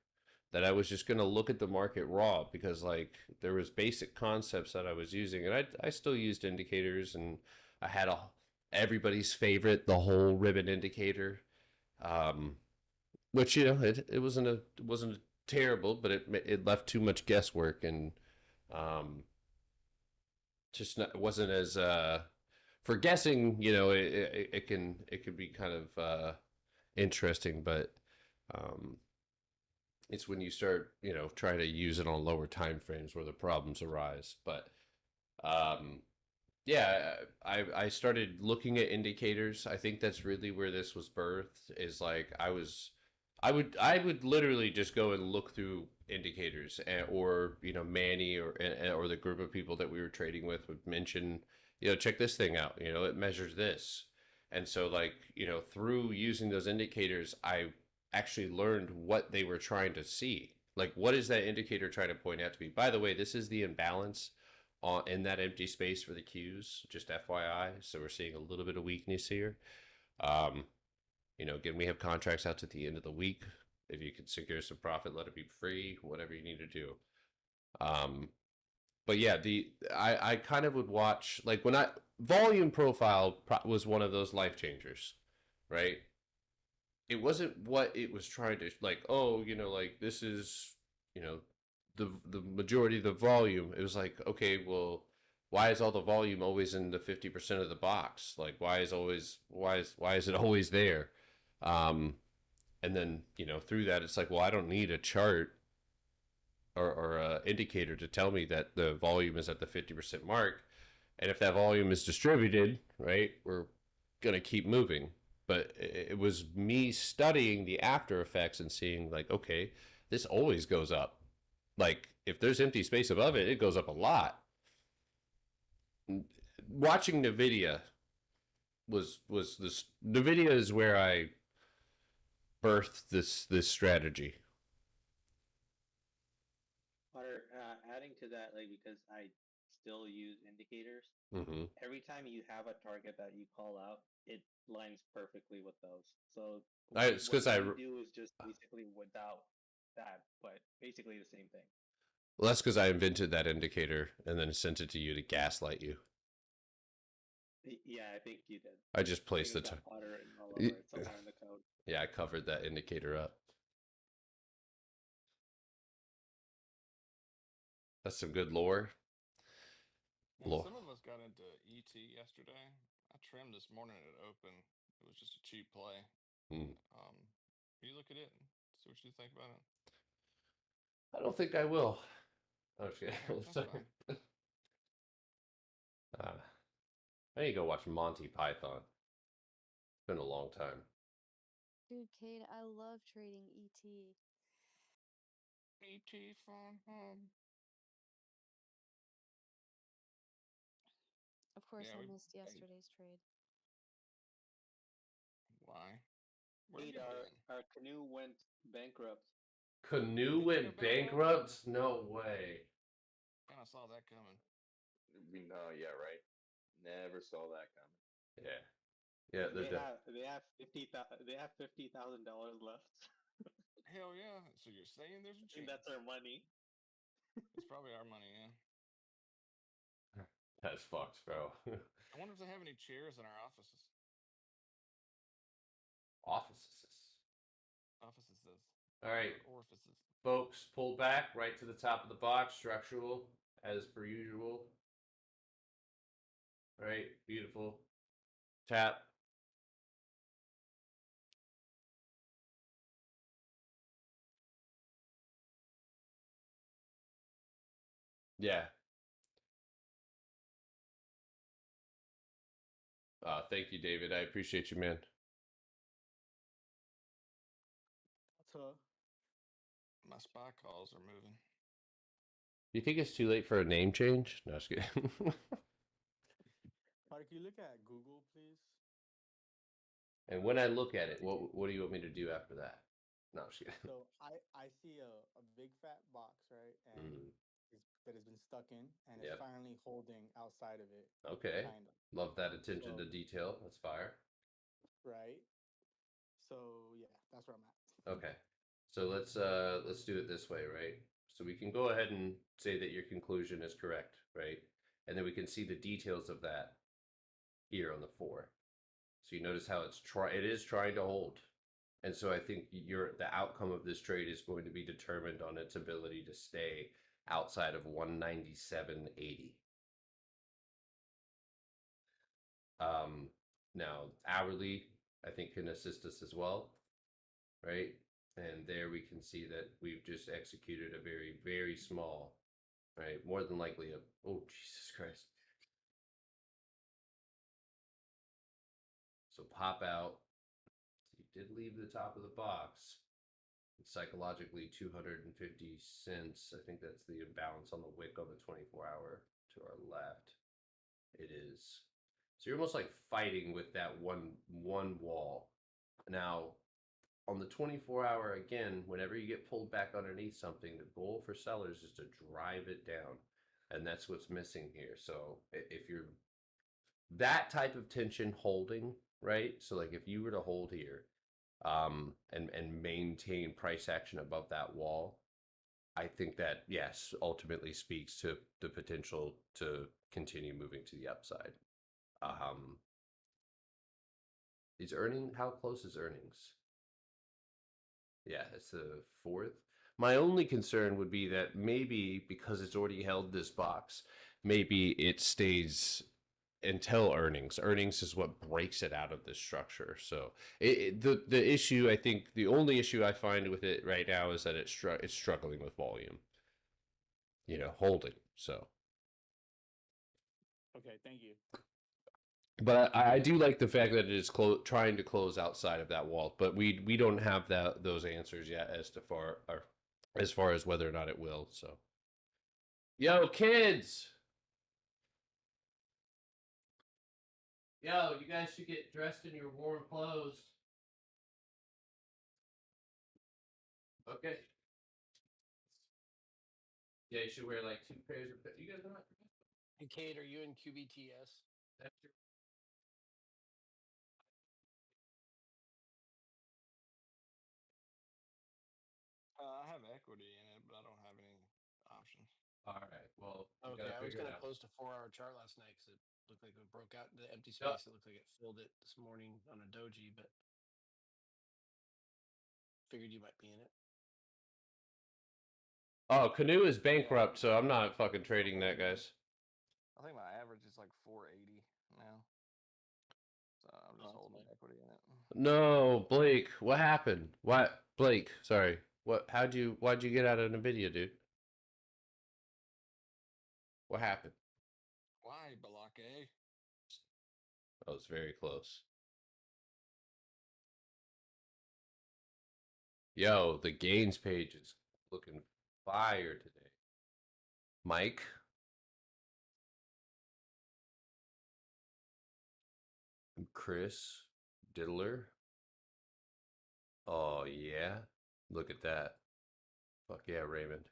that I was just going to look at the market raw, because like there was basic concepts that I was using, and I still used indicators, and I had everybody's favorite, the whole ribbon indicator, which it wasn't terrible, but it left too much guesswork, and it wasn't as for guessing. It can be kind of interesting, but it's when you start trying to use it on lower time frames where the problems arise. But yeah, I started looking at indicators. I think that's really where this was birthed, is like I would literally just go and look through indicators, or Manny or the group of people that we were trading with would mention, check this thing out, it measures this. And so like, through using those indicators, I actually learned what they were trying to see. Like, what is that indicator trying to point out to me? By the way, this is the imbalance in that empty space for the Qs, just FYI. So we're seeing a little bit of weakness here. Again, we have contracts out to the end of the week. If you can secure some profit, let it be free, whatever you need to do. But yeah, I kind of would watch, like, when volume profile was one of those life changers, right? It wasn't what it was trying to, like, oh, like this is, the majority of the volume. It was like, okay, well, why is all the volume always in the 50% of the box? Like, why is it always there? And then, through that, it's like, well, I don't need a chart or a indicator to tell me that the volume is at the 50% mark. And if that volume is distributed, right, we're going to keep moving. But it was me studying the after effects and seeing like, okay, this always goes up. Like, if there's empty space above it, it goes up a lot. Watching NVIDIA was this. NVIDIA is where I birthed this strategy. Adding to that, like, because I still use indicators, Mm-hmm. every time you have a target that you call out, it lines perfectly with those. So It's because what you do is just basically without that, but basically the same thing. Well, that's because I invented that indicator and then sent it to you to gaslight you. Yeah, I think you did. I just placed the somewhere in the code. Yeah, I covered that indicator up. That's some good lore. Yeah, some of us got into ET yesterday. I trimmed this morning at open. It was just a cheap play. You look at it, see what you think about it. I don't think I will. Oh shit! Sorry. I need to go watch Monty Python. It's been a long time. Dude, Cade, I love trading ET. ET from home. Of course, I missed yesterday's trade. Why? Our canoe went bankrupt. Canoe went bankrupt? No way. Kind of saw that coming. No, yeah, right. Never saw that coming. Yeah. Yeah, they have $50,000 left. Hell yeah! So you're saying there's a chance? That's our money. It's probably our money, yeah. That's fucked, bro. I wonder if they have any chairs in our offices. Offices. All right, Orifices. folks, pull back right to the top of the box, structural, as per usual. All right, beautiful. Tap. Yeah. Thank you, David. I appreciate you, man. My spy calls are moving. Do you think it's too late for a name change? No, just kidding. Park, can you look at Google, please? And when I look at it, what do you want me to do after that? No, I'm just kidding. So I see a big fat box, right? And that has been stuck in, and it's Yep. finally holding outside of it. Okay. Kind of. Love that attention So- to detail. That's fire. Right. So yeah, that's where I'm at. Okay. So let's do it this way, right? So we can go ahead and say that your conclusion is correct, right? And then we can see the details of that here on the 4. So you notice how it is trying to hold. And so I think the outcome of this trade is going to be determined on its ability to stay outside of 197.80. Now hourly, I think, can assist us as well, right? And there we can see that we've just executed a very, very small, right? More than likely oh, Jesus Christ. So pop out. So you did leave the top of the box. It's psychologically 250 cents. I think that's the imbalance on the wick on the 24-hour to our left. It is. So you're almost like fighting with that one wall. Now, on the 24-hour, again, whenever you get pulled back underneath something, the goal for sellers is to drive it down. And that's what's missing here. So if you're that type of tension holding, right? So like if you were to hold here and maintain price action above that wall, I think that, yes, ultimately speaks to the potential to continue moving to the upside. How close is earnings? Yeah, it's the 4th. My only concern would be that maybe because it's already held this box, maybe it stays until earnings. Earnings is what breaks it out of this structure. So the issue, I think, the only issue I find with it right now is that it's struggling with volume. Holding. So. Okay, thank you. But I do like the fact that it is trying to close outside of that wall, but we don't have those answers yet as far as whether or not it will. So, yo, kids, you guys should get dressed in your warm clothes. Okay. Yeah, you should wear like 2 pairs of. You guys are not. Hey, Kate, are you in QBTS? That's your. I have equity in it, but I don't have any options. All right. Well, Okay, I was going to close to 4-hour chart last night because it looked like it broke out into the empty space. It looked like it filled it this morning on a doji, but figured you might be in it. Oh, Canoe is bankrupt, so I'm not fucking trading that, guys. I think my average is like 480 now. So I'm just holding equity in it. No, Blake, what happened? What, Blake? Sorry. Why'd you get out of Nvidia, dude? What happened? Why, Balake? That was very close. Yo, the gains page is looking fire today. Mike? Chris Diddler? Oh, yeah? Look at that. Fuck yeah, Raymond.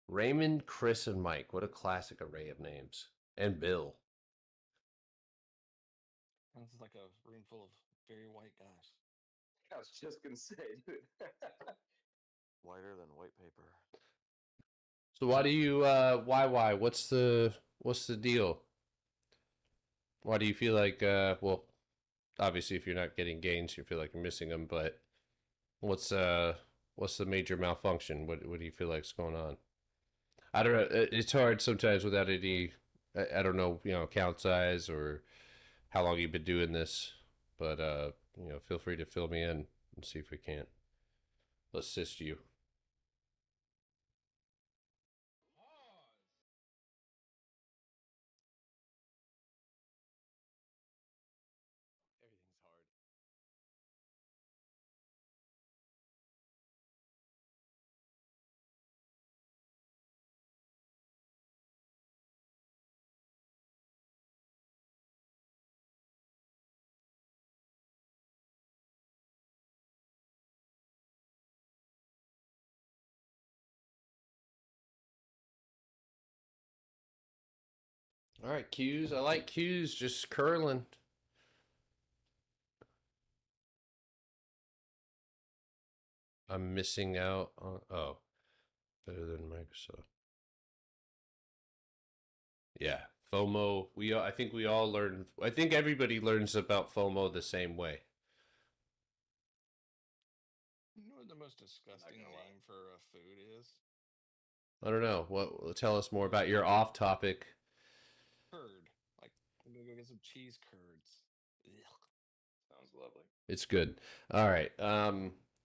Raymond, Chris, and Mike. What a classic array of names. And Bill. This is like a room full of very white guys. I was just gonna say, dude. Whiter than white paper. So why do you why? What's the deal? Why do you feel like well, obviously if you're not getting gains, you feel like you're missing them, but What's the major malfunction? What do you feel like's going on? I don't know. It's hard sometimes without any. I don't know. Account size or how long you've been doing this, but feel free to fill me in and see if we can't assist you. Everything's hard. All right, Q's. I like Q's just curling. I'm missing out on. Oh, better than Microsoft. Yeah, FOMO. I think we all learn. I think everybody learns about FOMO the same way. You know what the most disgusting name for a food is? I don't know. What? Tell us more about your off-topic. Curd. Like, I'm gonna go get some cheese curds. Ugh. Sounds lovely. It's good. All right.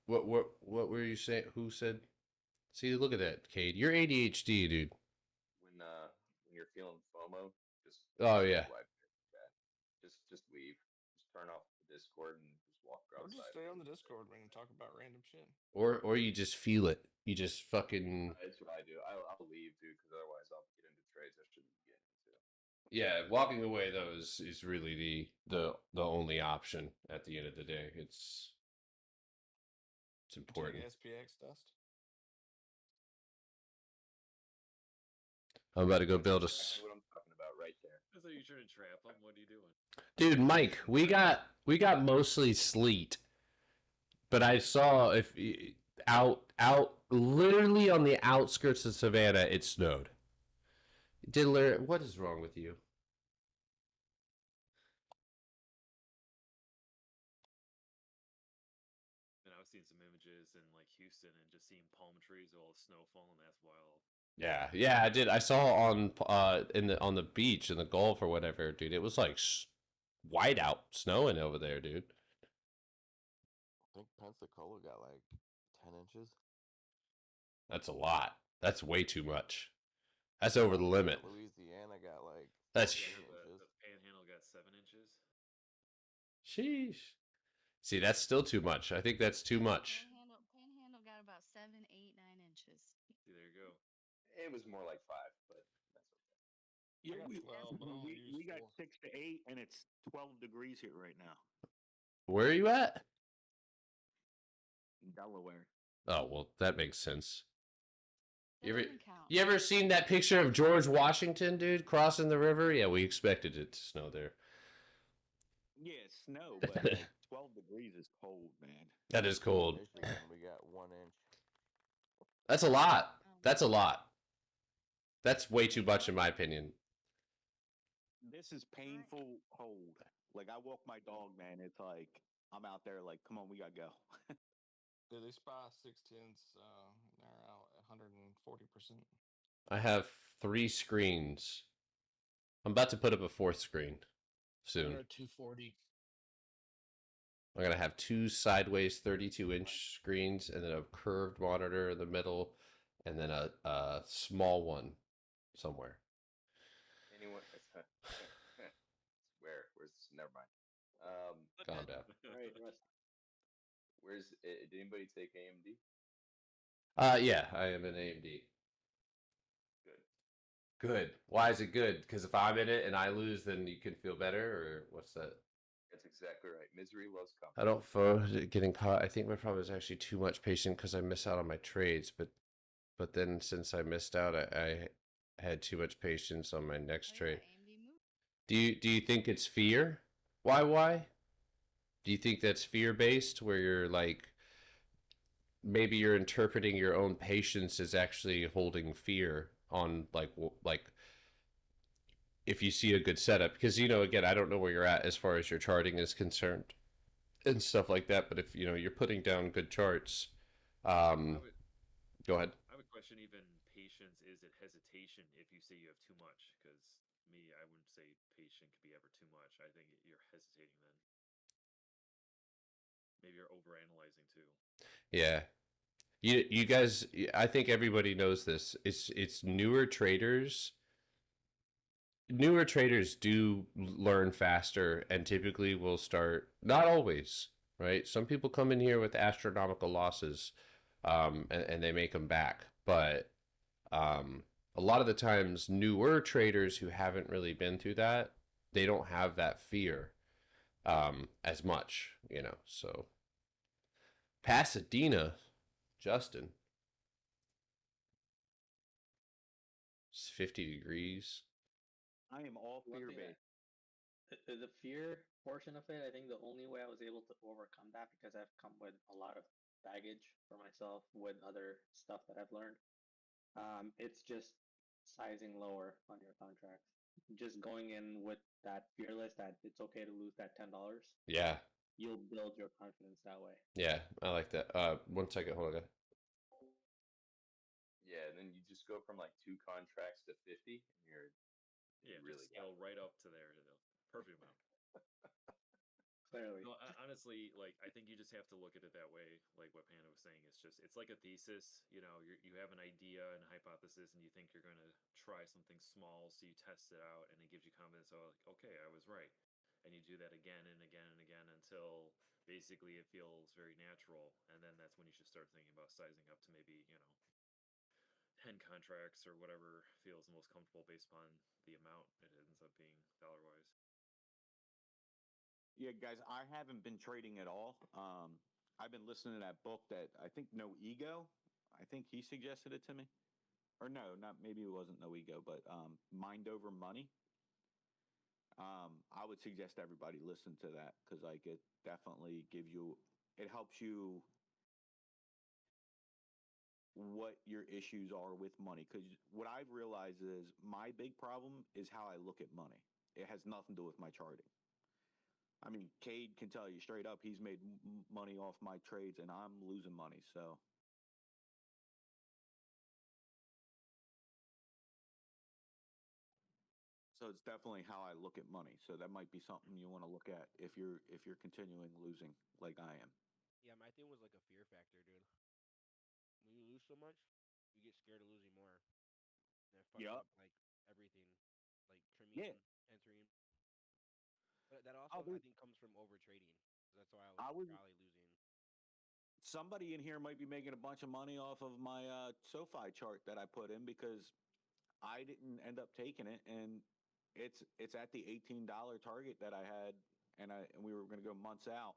What were you saying? Who said? See, look at that, Cade. You're ADHD, dude. When you're feeling FOMO, just Oh yeah. Just leave. Just turn off the Discord and just walk Or outside. just stay on the Discord when you talk about random shit. Or you just feel it. You just fucking. That's what I do. I'll leave, dude, because otherwise I'll get into trades I shouldn't be getting into. Yeah, walking away though is really the only option at the end of the day. It's important. SPX dust. I'm about to go build a. That's what I'm talking about right there. I thought you were trying to trap him. What are you doing? Dude, Mike, we got mostly sleet, but I saw out literally on the outskirts of Savannah, it snowed. Diddler, what is wrong with you? And I was seeing some images in like Houston and just seeing palm trees, all the snow falling. That's wild. Yeah, I did. I saw on on the beach in the Gulf or whatever, dude. It was like white out snowing over there, dude. I think Pensacola got like 10 inches. That's a lot. That's way too much. That's over the limit. Louisiana got like. That's. The Panhandle got 7 inches. Sheesh. See, that's still too much. I think that's too much. Panhandle got about 7, 8, 9 inches. See, there you go. It was more like 5, but that's okay. Yeah, we got 6 to 8, and it's 12 degrees here right now. Where are you at? In Delaware. Oh, well, that makes sense. You ever seen that picture of George Washington, dude, crossing the river? Yeah, we expected it to snow there. Yeah, snow, but like 12 degrees is cold, man. That is cold. Michigan, we got 1 inch. That's a lot. That's a lot. That's way too much, in my opinion. This is painful cold. Like, I walk my dog, man. It's like, I'm out there like, come on, we gotta go. Did they spy 610s? They're out 140%. I have 3 screens. I'm about to put up a 4th screen soon. They're at 240. I'm going to have 2 sideways 32-inch screens and then a curved monitor in the middle and then a small one somewhere. Anyone? Where's? Never mind. Calm down. All right, Russ. Did anybody take AMD? Yeah, I am in AMD. Good. Good. Why is it good? Because if I'm in it and I lose, then you can feel better, or what's that? That's exactly right. Misery loves company. I don't getting caught. I think my problem is actually too much patience because I miss out on my trades. But then since I missed out, I had too much patience on my next trade. Do you think it's fear? Why? Do you think that's fear based, where you're like, maybe you're interpreting your own patience as actually holding fear on like if you see a good setup? Because again, I don't know where you're at as far as your charting is concerned. and stuff like that. But if you're putting down good charts, I would, go ahead. I would question even patience. Is it hesitation if you say you have too much? Because me, I wouldn't say patient could be ever too much. I think you're hesitating then. Maybe you're overanalyzing too. Yeah. You guys, I think everybody knows this. It's newer traders. Newer traders do learn faster and typically will start, not always, right? Some people come in here with astronomical losses, and they make them back. But a lot of the times, newer traders who haven't really been through that, they don't have that fear as much, So Pasadena, Justin, it's 50 degrees. I am all One fear thing based. The fear portion of it, I think the only way I was able to overcome that, because I've come with a lot of baggage for myself with other stuff that I've learned. It's just sizing lower on your contracts. Just going in with that fearless that it's okay to lose that $10. Yeah. You'll build your confidence that way. Yeah, I like that. 1 second, hold on. Yeah, and then you just go from like 2 contracts to 50, and you're Yeah, really just scale right up to there, the perfect amount. Clearly. No, honestly, like I think you just have to look at it that way. Like what Panda was saying, it's like a thesis. You have an idea and a hypothesis, and you think you're going to try something small, so you test it out, and it gives you confidence. Oh, like, okay, I was right, and you do that again and again and again until basically it feels very natural, and then that's when you should start thinking about sizing up to maybe 10 contracts or whatever feels the most comfortable based upon the amount it ends up being dollar-wise. Yeah, guys, I haven't been trading at all. I've been listening to that book that I think No Ego. I think he suggested it to me, or no, not maybe it wasn't No Ego, but Mind Over Money. I would suggest everybody listen to that because like it definitely gives you, it helps you what your issues are with money. Because what I've realized is my big problem is how I look at money. It has nothing to do with my charting. I mean, Cade can tell you straight up he's made money off my trades, and I'm losing money. So it's definitely how I look at money. So that might be something you want to look at if you're continuing losing like I am. Yeah, my thing was like a fear factor, dude. When you lose so much, you get scared of losing more, and it fucks Yep. up like everything, like Yeah. trimming, entering. But that Oh, also I think comes from over trading. That's why I was I was probably losing. somebody in here might be making a bunch of money off of my SoFi chart that I put in because I didn't end up taking it, and it's at the $18 target that I had, and we were going to go months out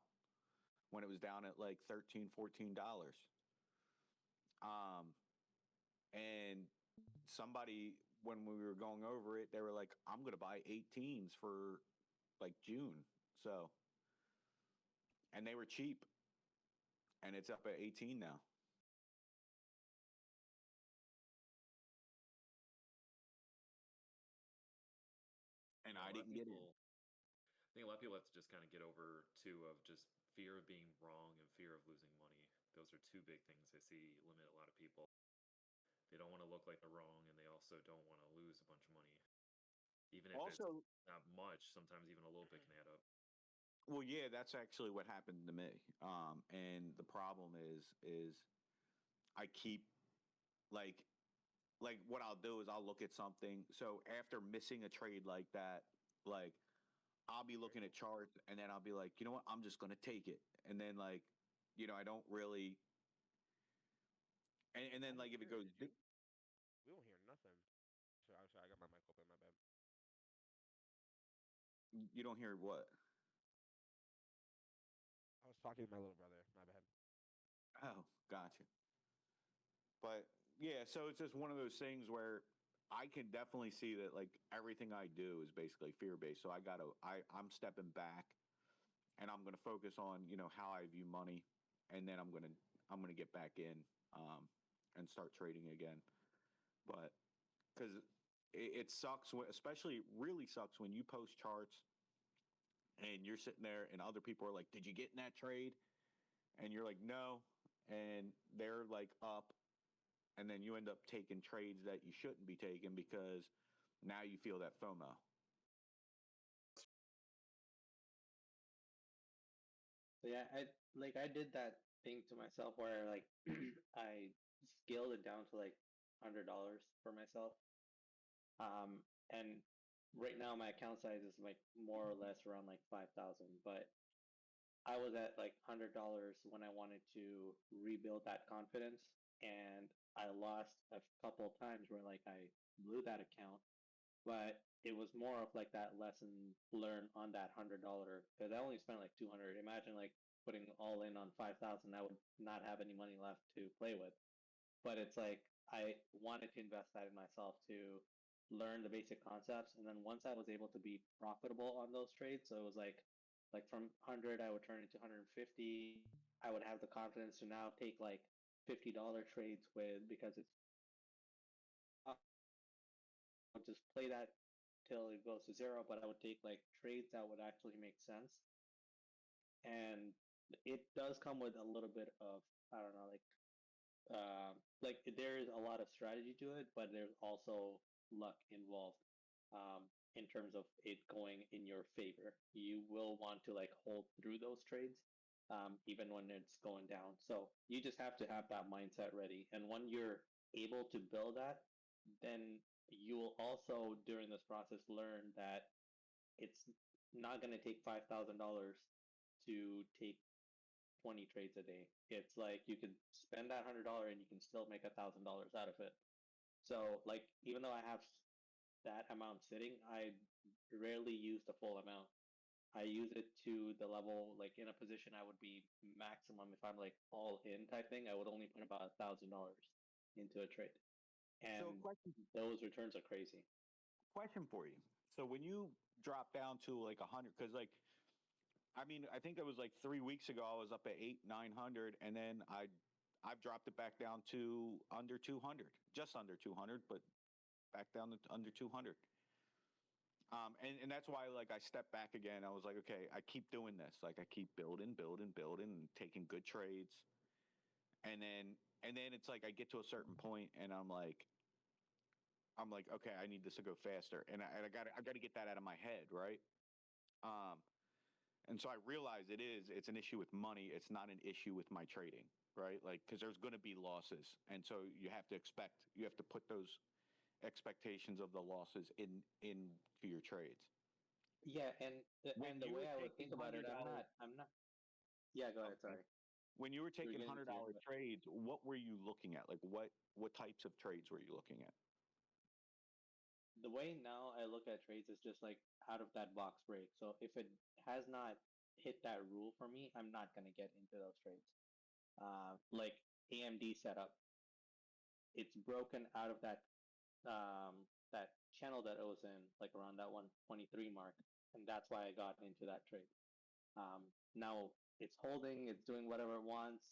when it was down at like $13, $14. And somebody when we were going over it, they were like, "I'm going to buy 18s for like June," so and they were cheap, and it's up at 18 now. And I didn't get in. I think a lot of people have to just kind of get over too of just fear of being wrong and fear of losing money. Those are two big things I see limit a lot of people. They don't want to look like they're wrong, and they also don't want to lose a bunch of money. Even if Also, it's not much, sometimes even a little bit can add up. well, yeah, that's actually what happened to me. And the problem is I keep like what I'll do is I'll look at something. So after missing a trade like that, like I'll be looking at charts and then I'll be like, you know what, I'm just gonna take it. And then like, I don't really and then like if it goes We don't hear nothing. So I'm sorry, I got my mic open. My bad. you don't hear what? I was talking to my little brother. My bad. Oh, gotcha. But yeah, so it's just one of those things where I can definitely see that like everything I do is basically fear based. So I'm stepping back and I'm gonna focus on, how I view money, and then I'm gonna get back in and start trading again. But because it sucks, especially really sucks when you post charts and you're sitting there, and other people are like, "Did you get in that trade?" And you're like, "No," and they're like up, and then you end up taking trades that you shouldn't be taking because now you feel that FOMO. So yeah, I did that thing to myself where like I scaled it down to like $100 for myself. And right now my account size is like more or less around like 5,000, but I was at like $100 when I wanted to rebuild that confidence, and I lost a couple of times where like I blew that account, but it was more of like that lesson learned on that $100 because I only spent like 200. Imagine like putting all in on 5,000, I would not have any money left to play with. But it's like I wanted to invest that in myself to learn the basic concepts, and then once I was able to be profitable on those trades, so it was like from 100 I would turn into 150. I would have the confidence to now take like $50 trades with because it's I'll just play that till it goes to zero, but I would take like trades that would actually make sense. And it does come with a little bit of, I don't know, like there is a lot of strategy to it, but there's also luck involved in terms of it going in your favor. You will want to like hold through those trades even when it's going down. So you just have to have that mindset ready. And when you're able to build that, then you will also during this process learn that it's not going to take $5,000 to take 20 trades a day. It's like you can spend that $100 and you can still make $1,000 out of it. So like even though I have that amount sitting, I rarely use the full amount. I use it to the level like in a position I would be maximum if I'm like all in type thing. I would only put about $1,000 into a trade, and So, question, those returns are crazy. question for you. So, when you drop down to like 100, because like, I mean, I think it was like 3 weeks ago, I was up at 900, and then I've dropped it back down to under 200, just under 200, but back down to under 200. And that's why like I stepped back again. I was like, okay, I keep doing this. Like I keep building, and taking good trades. And then it's like I get to a certain point and I'm like, okay, I need this to go faster. And I gotta get that out of my head, right? And so I realize it's an issue with money. It's not an issue with my trading, right? Like, cause there's going to be losses. And so you have to put those expectations of the losses into your trades. Yeah, and When the you way were I would taking think about it, $100 I'm not. Yeah, go ahead. Okay. Sorry. When you were You were taking getting $100 to trades, what were you looking at? Like what types of trades were you looking at? the way now I look at trades is just like out of that box break. So if it has not hit that rule for me, I'm not gonna get into those trades. Like AMD setup, it's broken out of that channel that it was in, like around that 123 mark, and that's why I got into that trade. Now it's holding, it's doing whatever it wants.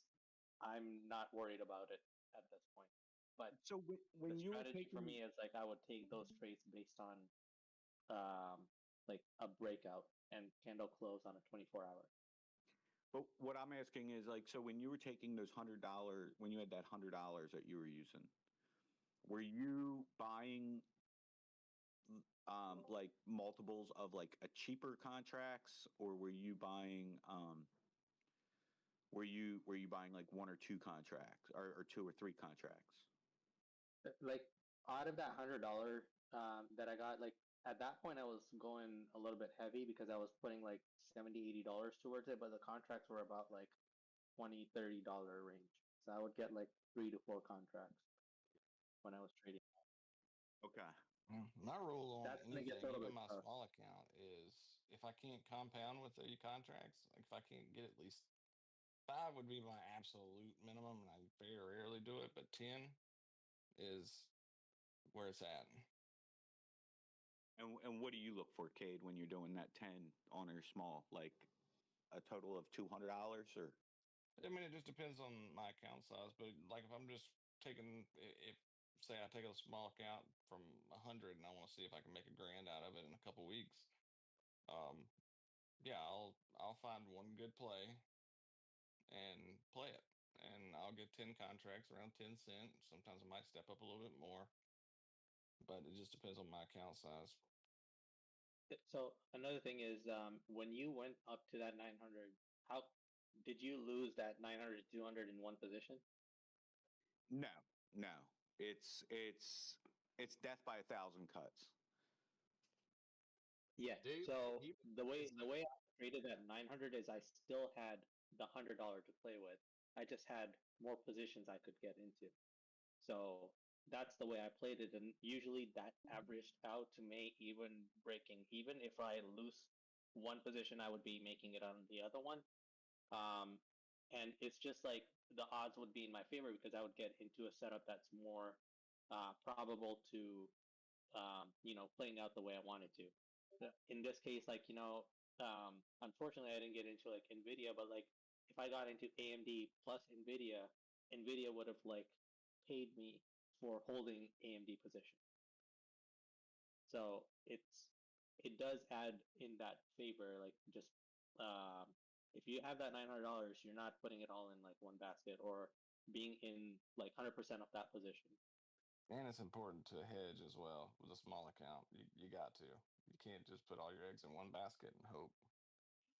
I'm not worried about it at this point. But So the when you were strategy for taking, me is like I would take those trades based on like a breakout and candle close on a 24-hour. but what I'm asking is like, so when you were taking those $100, when you had that $100 that you were using, were you buying like multiples of like a cheaper contracts, or were you buying were you buying like one or two contracts, or two or three contracts? Like out of that $100 that I got, like at that point I was going a little bit heavy because I was putting like $70-$80 towards it, but the contracts were about like $20-$30 range. So I would get like 3 to 4 contracts when I was trading. Okay. My rule on That's when it anything, gets a little even bit my tough. small account, is if I can't compound with 30 contracts, like if I can't get at least 5 would be my absolute minimum, and I very rarely do it, but 10 is where it's at. And what do you look for, Cade, when you're doing that 10 on your small? Like a total of $200, or? I mean, it just depends on my account size, but like if I'm just taking, if say I take a small account from 100 and I want to see if I can make $1,000 out of it in a couple weeks, yeah, find one good play and play it. And I'll get 10 contracts around 10 cent. Sometimes I might step up a little bit more, but it just depends on my account size. So another thing is, when you went up to that 900, how did you lose that 900 to 200 in one position? No, no. It's death by 1,000 cuts. Yeah. Dude, So he- the way I traded that 900 is I still had the $100 to play with. I just had more positions I could get into. So that's the way I played it, and usually that averaged out to me even breaking even. If I lose one position, I would be making it on the other one. And it's just like the odds would be in my favor because I would get into a setup that's more probable to playing out the way I wanted to. In this case, like, unfortunately, I didn't get into like Nvidia, but like if I got into AMD plus Nvidia, Nvidia would have like paid me for holding AMD position. So it does add in that favor. Like just if you have that $900, you're not putting it all in like one basket or being in like 100% of that position. And it's important to hedge as well with a small account. You got to. You can't just put all your eggs in one basket and hope.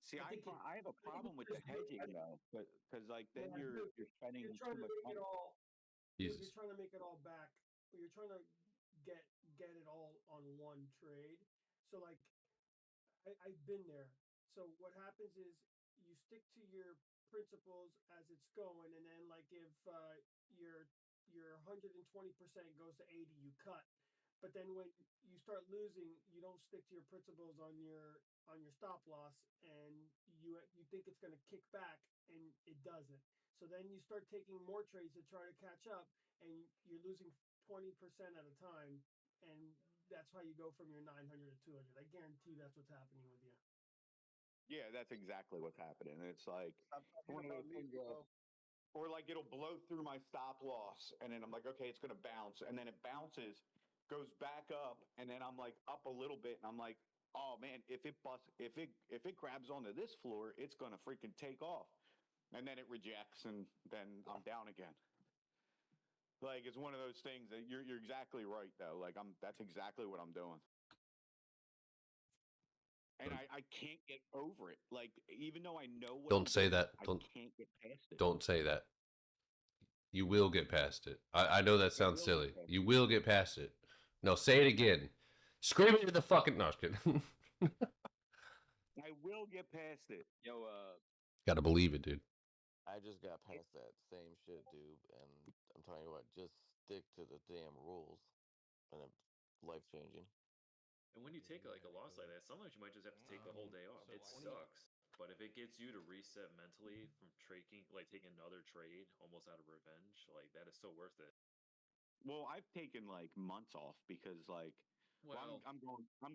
See, I have a problem with the hedging though, because like then you're spending You're too trying to much make it money. all. You're Jesus. trying to make it all back. You're trying to get it all on one trade. So like, I've been there. So what happens is you stick to your principles as it's going, and then like if your 120% goes to 80, you cut. But then when you start losing, you don't stick to your principles on your stop loss, and you think it's going to kick back, and it doesn't. So then you start taking more trades to try to catch up, and you're losing 20% at a time, and that's how you go from your 900 to 200. I guarantee that's what's happening with you. Yeah, that's exactly what's happening. It's like I'm talking one of about those me, things bro. or like it'll blow through my stop loss, and then I'm like, okay, it's gonna bounce, and then it bounces, goes back up, and then I'm like up a little bit, and I'm like, oh man, if it grabs onto this floor, it's gonna freaking take off, and then it rejects, and then I'm down again. Like it's one of those things that you're exactly right though. Like that's exactly what I'm doing. And I can't get over it. Like even though I know what Don't I'm say doing, that. I Don't can't get past it. don't say that. You will get past it. I know that sounds will silly. get past You will get past it. No, say it again. Scream it to the fucking. No, I was kidding. I will get past it. Yo, Gotta believe it, dude. I just got past that same shit, dude. And I'm telling you what, just stick to the damn rules, and it's life changing. and when you take like a loss like that, sometimes you might just have to take the whole day off. It sucks. But if it gets you to reset mentally from taking another trade almost out of revenge, like that is so worth it. Well, I've taken like months off because like Well, I'm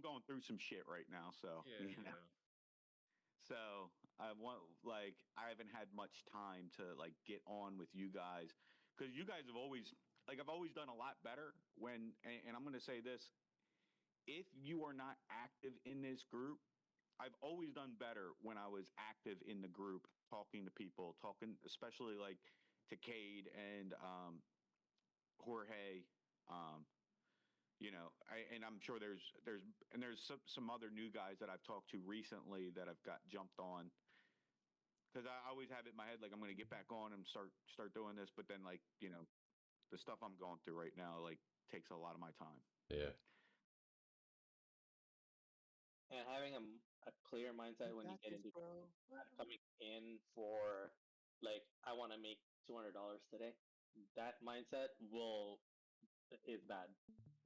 going through some shit right now, so yeah, you know. So I haven't had much time to like get on with you guys because you guys have always I've always done a lot better when and I'm gonna say this, if you are not active in this group, I've always done better when I was active in the group, talking to people, especially like to Cade and Jorge. And I'm sure there's some other new guys that I've talked to recently that I've got jumped on. Because I always have it in my head like I'm going to get back on and start doing this, but then like the stuff I'm going through right now like takes a lot of my time. Yeah. And having a clear mindset when you get into coming in for like I want to make $200 today, that mindset is bad.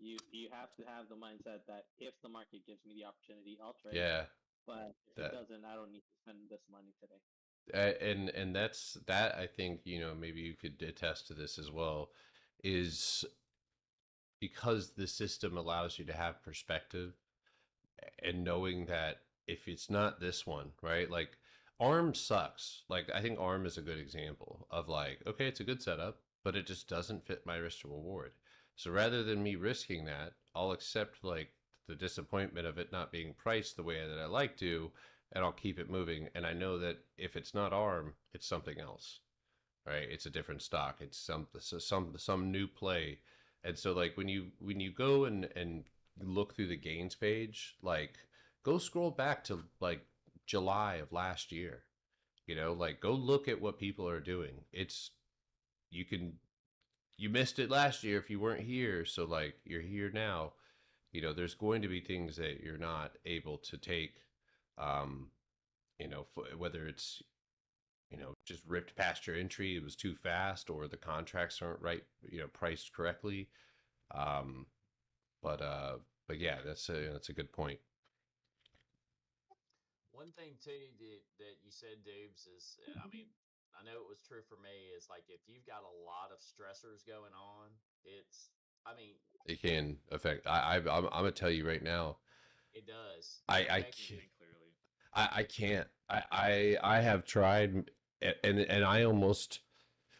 You have to have the mindset that if the market gives me the opportunity, I'll trade. Yeah. But if it doesn't, I don't need to spend this money today. And that's that. I think maybe you could attest to this as well. Is because the system allows you to have perspective and knowing that if it's not this one, right? Like ARM sucks. Like I think ARM is a good example of like, okay, it's a good setup, but it just doesn't fit my risk to reward. So rather than me risking that, I'll accept like the disappointment of it not being priced the way that I like to, and I'll keep it moving. And I know that if it's not ARM, it's something else, right? It's a different stock. It's some new play. And so like when you go and look through the gains page, like go scroll back to like July of last year. You know, like go look at what people are doing. You missed it last year if you weren't here, so like you're here now. You know, there's going to be things that you're not able to take, you know, whether it's, you know, just ripped past your entry, it was too fast, or the contracts aren't right, you know, priced correctly. But yeah, that's a good point. One thing too that you said, Dubes, is I mean, I know it was true for me. Is like if you've got a lot of stressors going on, I mean, It can affect. I'm gonna tell you right now. It does. I can't. I have tried, and I almost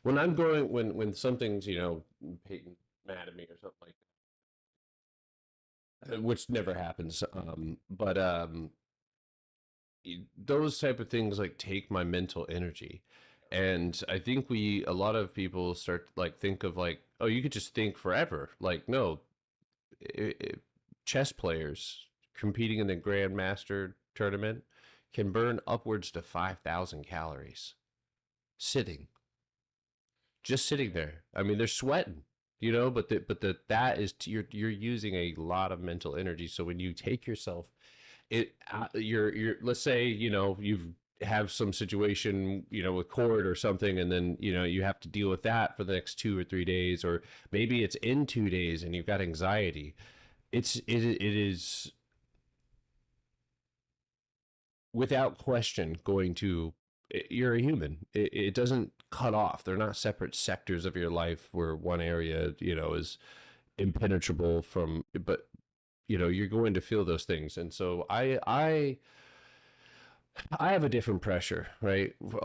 when I'm going when something's, you know, Peyton mad at me or something like that, which never happens. But those type of things like take my mental energy. And I think a lot of people start like think of like, oh, you could just think forever. Like, no, chess players competing in the Grandmaster tournament can burn upwards to 5,000 calories just sitting there. I mean, they're sweating, you know, but that is you're using a lot of mental energy. So when you take yourself, you're let's say, you know, you've have some situation, you know, with court or something, and then, you know, you have to deal with that for the next 2 or 3 days, or maybe it's in 2 days and you've got anxiety. It is without question going to, you're a human. It doesn't cut off. They're not separate sectors of your life where one area, you know, is impenetrable from, but you know, you're going to feel those things. And so I have a different pressure, right? For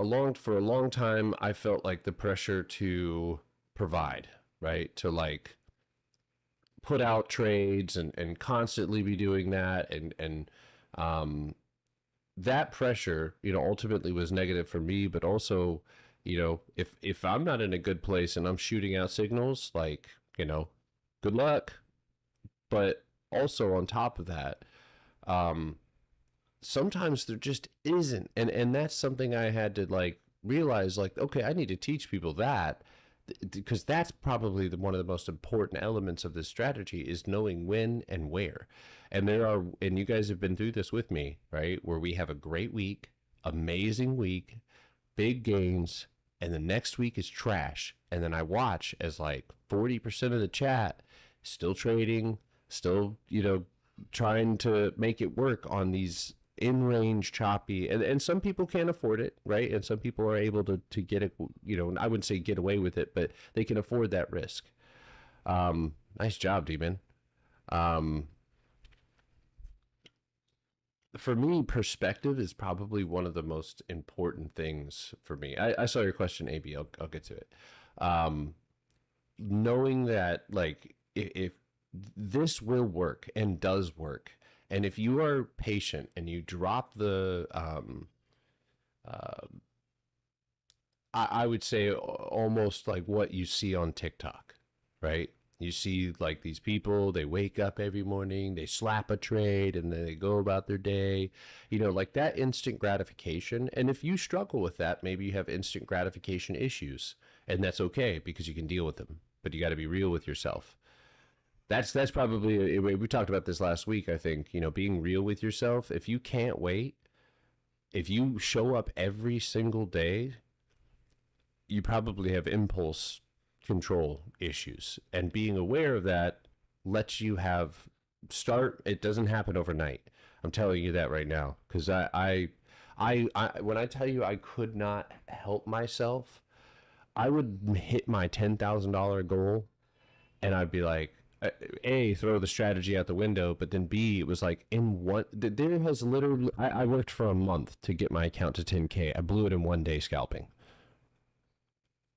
a long time, I felt like the pressure to provide, right? To like put out trades and constantly be doing that. And that pressure, you know, ultimately was negative for me, but also, you know, if I'm not in a good place and I'm shooting out signals, like, you know, good luck. But also on top of that, sometimes there just isn't, and that's something I had to like realize, like, okay, I need to teach people that, because that's probably one of the most important elements of this strategy is knowing when and where. And and you guys have been through this with me, right? Where we have a great week, amazing week, big gains, and the next week is trash. And then I watch as like 40% of the chat still trading, still, you know, trying to make it work on these in-range choppy, and some people can't afford it, right? And some people are able to get it, you know, I wouldn't say get away with it, but they can afford that risk. Nice job, D-Man. For me, perspective is probably one of the most important things for me. I saw your question, AB. I'll get to it. Knowing that, like, if this will work and does work, and if you are patient and you drop the, I would say almost like what you see on TikTok, right? You see like these people, they wake up every morning, they slap a trade, and then they go about their day, you know, like that instant gratification. And if you struggle with that, maybe you have instant gratification issues, and that's okay because you can deal with them, but you got to be real with yourself. That's probably, we talked about this last week, I think, you know, being real with yourself. If you can't wait, if you show up every single day, you probably have impulse control issues. And being aware of that lets you it doesn't happen overnight. I'm telling you that right now. Because I when I tell you I could not help myself, I would hit my $10,000 goal and I'd be like, A, throw the strategy out the window, but then B, it was like there has literally, I worked for a month to get my account to 10K. I blew it in 1 day scalping.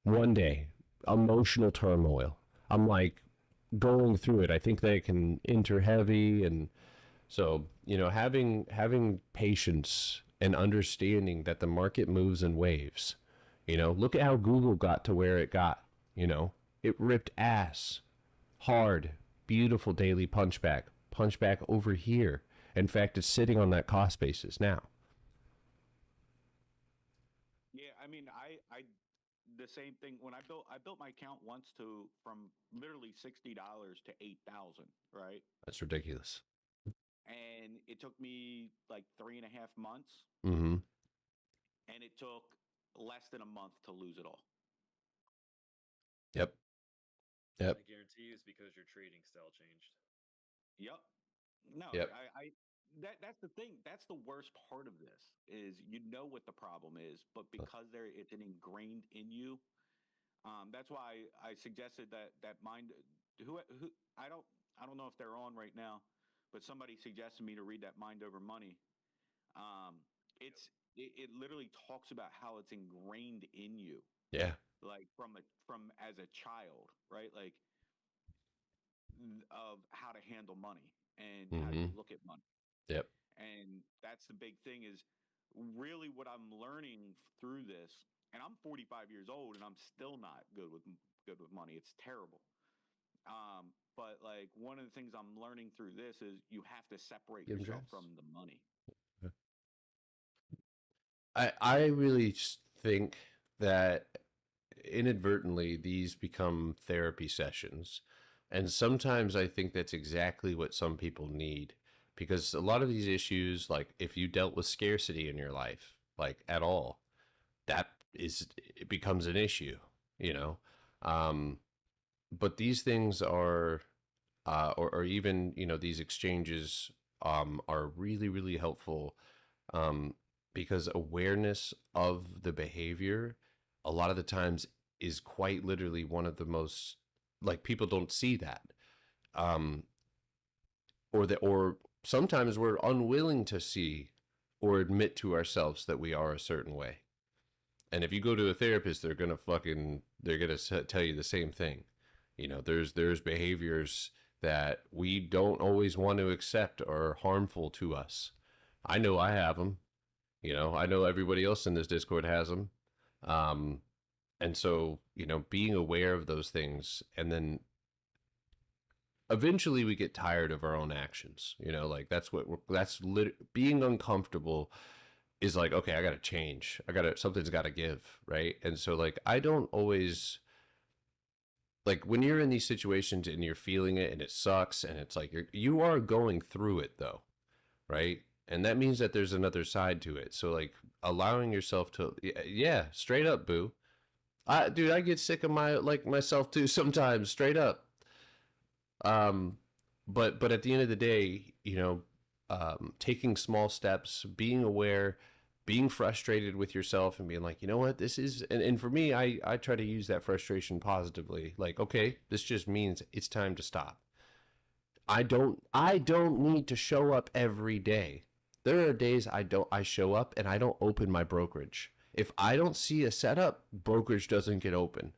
1 day. Emotional turmoil. I'm like going through it. I think they can enter heavy. And so, you know, having patience and understanding that the market moves in waves. You know, look at how Google got to where it got. You know, it ripped ass hard, beautiful daily punchback over here. In fact, it's sitting on that cost basis now. Yeah, I mean, I the same thing when I built my account once from literally $60 to 8,000, right? That's ridiculous. And it took me like 3.5 months, Mm-hmm. and it took less than a month to lose it all. Yep. Yep. I guarantee you it's because your trading style changed. Yep. No, Yep. That's the thing. That's the worst part of this is you know what the problem is, but because it's ingrained in you. That's why I suggested that mind. Who I don't know if they're on right now, but somebody suggested me to read that Mind Over Money. It literally talks about how it's ingrained in you. Yeah. Like from as a child, right? Like of how to handle money and how to look at money. Yep. And that's the big thing is really what I'm learning through this. And I'm 45 years old and I'm still not good with money. It's terrible. But like one of the things I'm learning through this is you have to separate yourself from the money. I really think that inadvertently these become therapy sessions. And sometimes I think that's exactly what some people need, because a lot of these issues, like if you dealt with scarcity in your life, like at all, it becomes an issue, you know? But these things are, or even, you know, these exchanges are really, really helpful because awareness of the behavior a lot of the times is quite literally one of the most, like, people don't see that. Or sometimes we're unwilling to see or admit to ourselves that we are a certain way. And if you go to a therapist, they're gonna tell you the same thing. You know, there's behaviors that we don't always want to accept are harmful to us. I know I have them. You know, I know everybody else in this Discord has them. And so, you know, being aware of those things, and then eventually we get tired of our own actions. You know, like being uncomfortable is like, okay, I got to change. Something's got to give, right? And so, like, I don't always, like, when you're in these situations and you're feeling it and it sucks and it's like you are going through it though, right? And that means that there's another side to it. So, like, allowing yourself to, yeah, straight up, boo. Dude, I get sick of myself too sometimes, straight up. But at the end of the day, you know, taking small steps, being aware, being frustrated with yourself and being like, you know what, this is, and for me, I try to use that frustration positively. Like, okay, this just means it's time to stop. I don't need to show up every day. There are days I show up and I don't open my brokerage. If I don't see a setup, brokerage doesn't get open.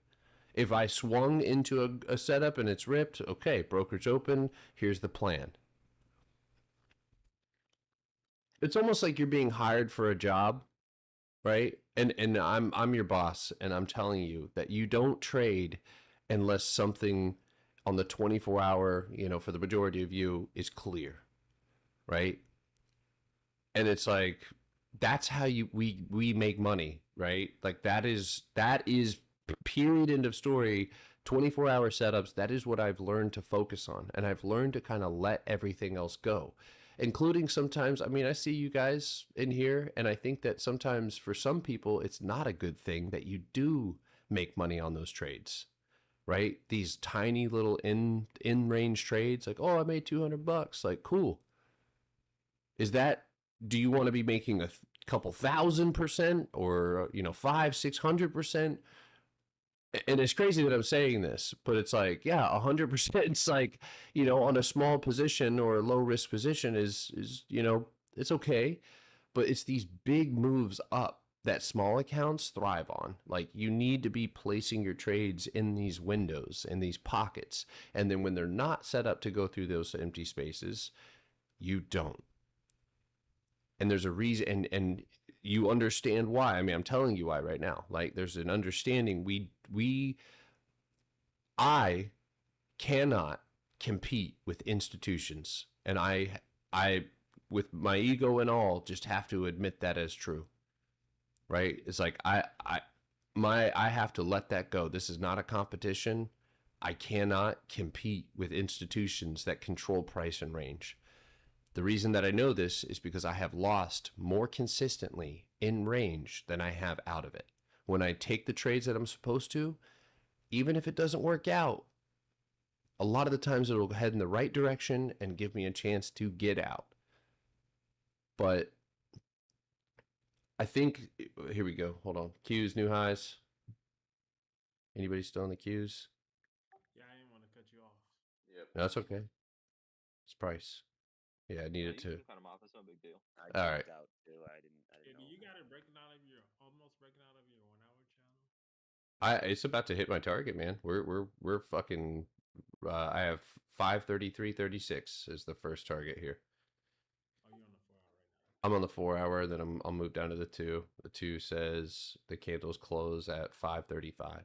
If I swung into a setup and it's ripped, okay, brokerage open, here's the plan. It's almost like you're being hired for a job, right? And I'm your boss, and I'm telling you that you don't trade unless something on the 24-hour, you know, for the majority of you is clear, right? And it's like, that's how we make money, right? Like that is period, end of story. 24-hour setups, that is what I've learned to focus on, and I've learned to kind of let everything else go, including sometimes, I mean, I see you guys in here, and I think that sometimes for some people it's not a good thing that you do make money on those trades, right? These tiny little in range trades, like, oh, I made $200, like, cool. Do you want to be making a couple 1,000% or, you know, 500-600%? And it's crazy that I'm saying this, but it's like, yeah, 100%. It's like, you know, on a small position or a low risk position is, you know, it's okay, but it's these big moves up that small accounts thrive on. Like, you need to be placing your trades in these windows, in these pockets. And then when they're not set up to go through those empty spaces, you don't. And there's a reason, and you understand why. I mean, I'm telling you why right now. Like, there's an understanding. I cannot compete with institutions, and I, with my ego and all, just have to admit that as true. Right? It's like I have to let that go. This is not a competition. I cannot compete with institutions that control price and range. The reason that I know this is because I have lost more consistently in range than I have out of it. When I take the trades that I'm supposed to, even if it doesn't work out, a lot of the times it'll head in the right direction and give me a chance to get out. But I think, here we go. Hold on. Qs, new highs. Anybody still in the Qs? Yeah, I didn't want to cut you off. Yep. No, that's okay. It's price. Yeah, I needed to. Cut him off. It's no big deal. I All right. checked out too. I didn't Yeah, do know. you got it breaking out of your almost breaking out of your 1 hour channel? It's about to hit my target, man. We're fucking. I have 533.36 is the first target here. Oh, you're on the 4 hour right now. I'm on the 4 hour. Then I'll move down to the 2. The 2 says the candles close at 5:35.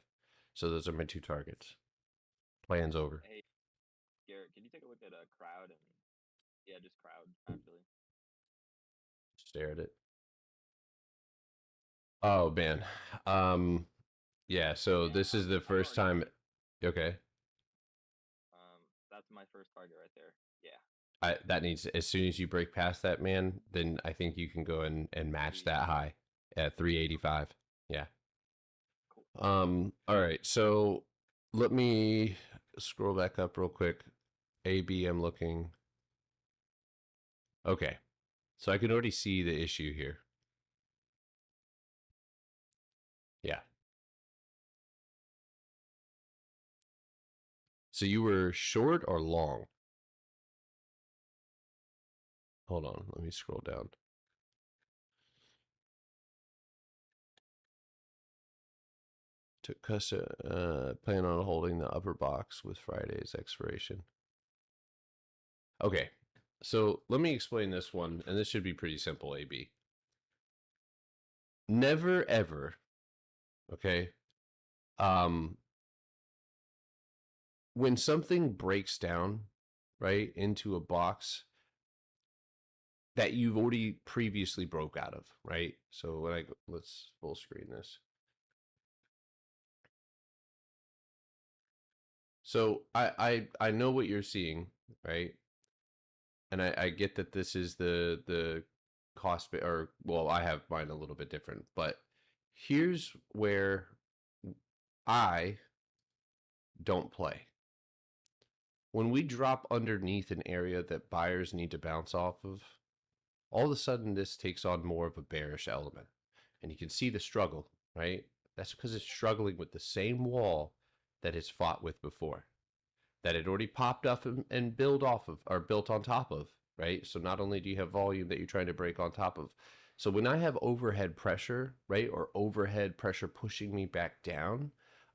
So those are my 2 targets. Plan's over. Hey, Garrett, can you take a look at crowd and just crowd actually? Stare at it. Oh man. Yeah, so this is the first time. Okay. That's my first target right there. Yeah. That needs, as soon as you break past that, man, then I think you can go and match that high at 385. Yeah. All right. So let me scroll back up real quick. AB, I'm looking. Okay. So I can already see the issue here. Yeah. So you were short or long? Hold on, let me scroll down. Took custom, plan on holding the upper box with Friday's expiration. Okay, so let me explain this one, and this should be pretty simple, AB. Never ever, okay, when something breaks down, right, into a box that you've already previously broke out of, right? So when let's full screen this. So I know what you're seeing, right? And I get that this is the cost, or well, I have mine a little bit different, but here's where I don't play. When we drop underneath an area that buyers need to bounce off of, all of a sudden this takes on more of a bearish element. And you can see the struggle, right? That's because it's struggling with the same wall that it's fought with before, that it already popped up and built off of, or built on top of, right? So not only do you have volume that you're trying to break on top of. So when I have overhead pressure, right, or overhead pressure pushing me back down,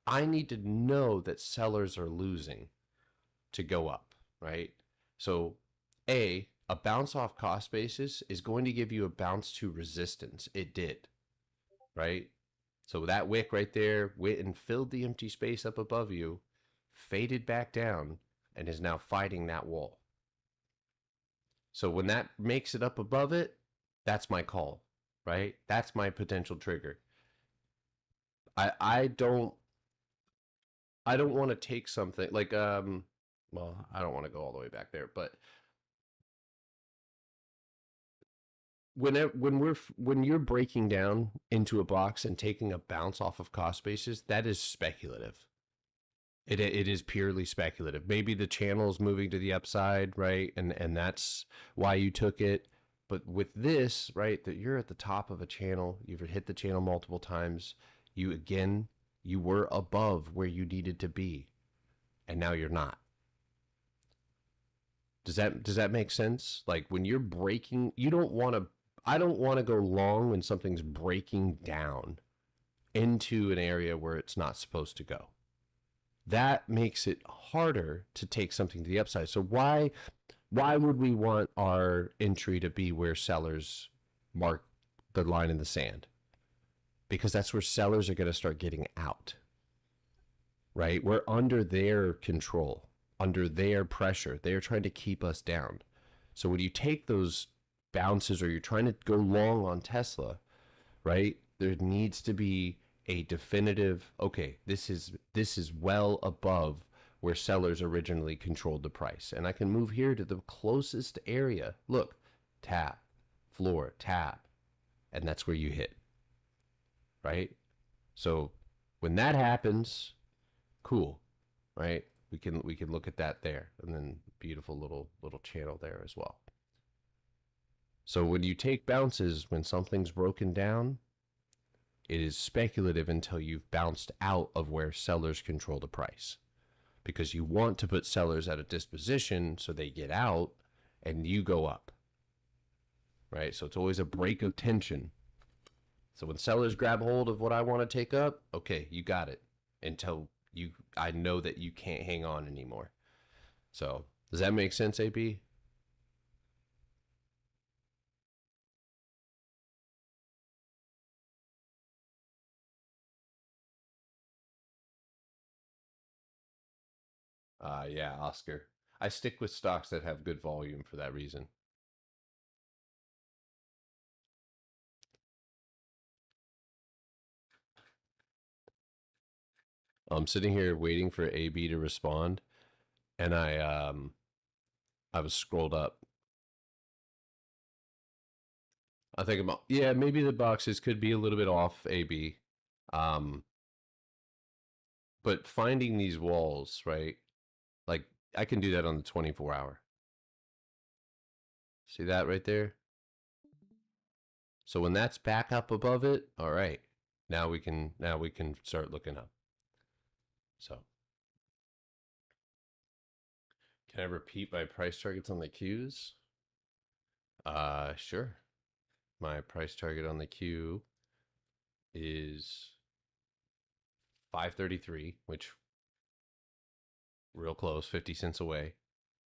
I need to know that sellers are losing to go up, right? So a bounce off cost basis is going to give you a bounce to resistance. It did, right? So that wick right there went and filled the empty space up above you, faded back down, and is now fighting that wall. So when that makes it up above it, that's my call, right? That's my potential trigger. I don't want to take something like well, I don't want to go all the way back there, but when you're breaking down into a box and taking a bounce off of cost basis, that is speculative. It is purely speculative. Maybe the channel is moving to the upside, right? And that's why you took it. But with this, right, that you're at the top of a channel, you've hit the channel multiple times. You were above where you needed to be, and now you're not. Does that make sense? Like when you're breaking, I don't want to go long when something's breaking down into an area where it's not supposed to go. That makes it harder to take something to the upside. So why would we want our entry to be where sellers mark the line in the sand, because that's where sellers are going to start getting out, right? We're under their control, under their pressure. They're trying to keep us down. So when you take those bounces or you're trying to go long on Tesla, right, there needs to be a definitive, okay, this is well above where sellers originally controlled the price. And I can move here to the closest area. Look, tap, floor, tap, and that's where you hit, right? So when that happens, cool, right? We can look at that there, and then beautiful little channel there as well. So when you take bounces, when something's broken down, it is speculative until you've bounced out of where sellers control the price, because you want to put sellers at a disposition so they get out and you go up, right? So it's always a break of tension. So when sellers grab hold of what I want to take up, okay, you got it, until I know that you can't hang on anymore. So does that make sense, AB? Yeah, Oscar. I stick with stocks that have good volume for that reason. I'm sitting here waiting for AB to respond, and I was scrolled up. I think about, yeah, maybe the boxes could be a little bit off, AB. But finding these walls, right? Like, I can do that on the 24-hour. See that right there? So when that's back up above it, all right. Now we can start looking up. So can I repeat my price targets on the Qs? Sure. My price target on the Q is 533, which real close, 50 cents away.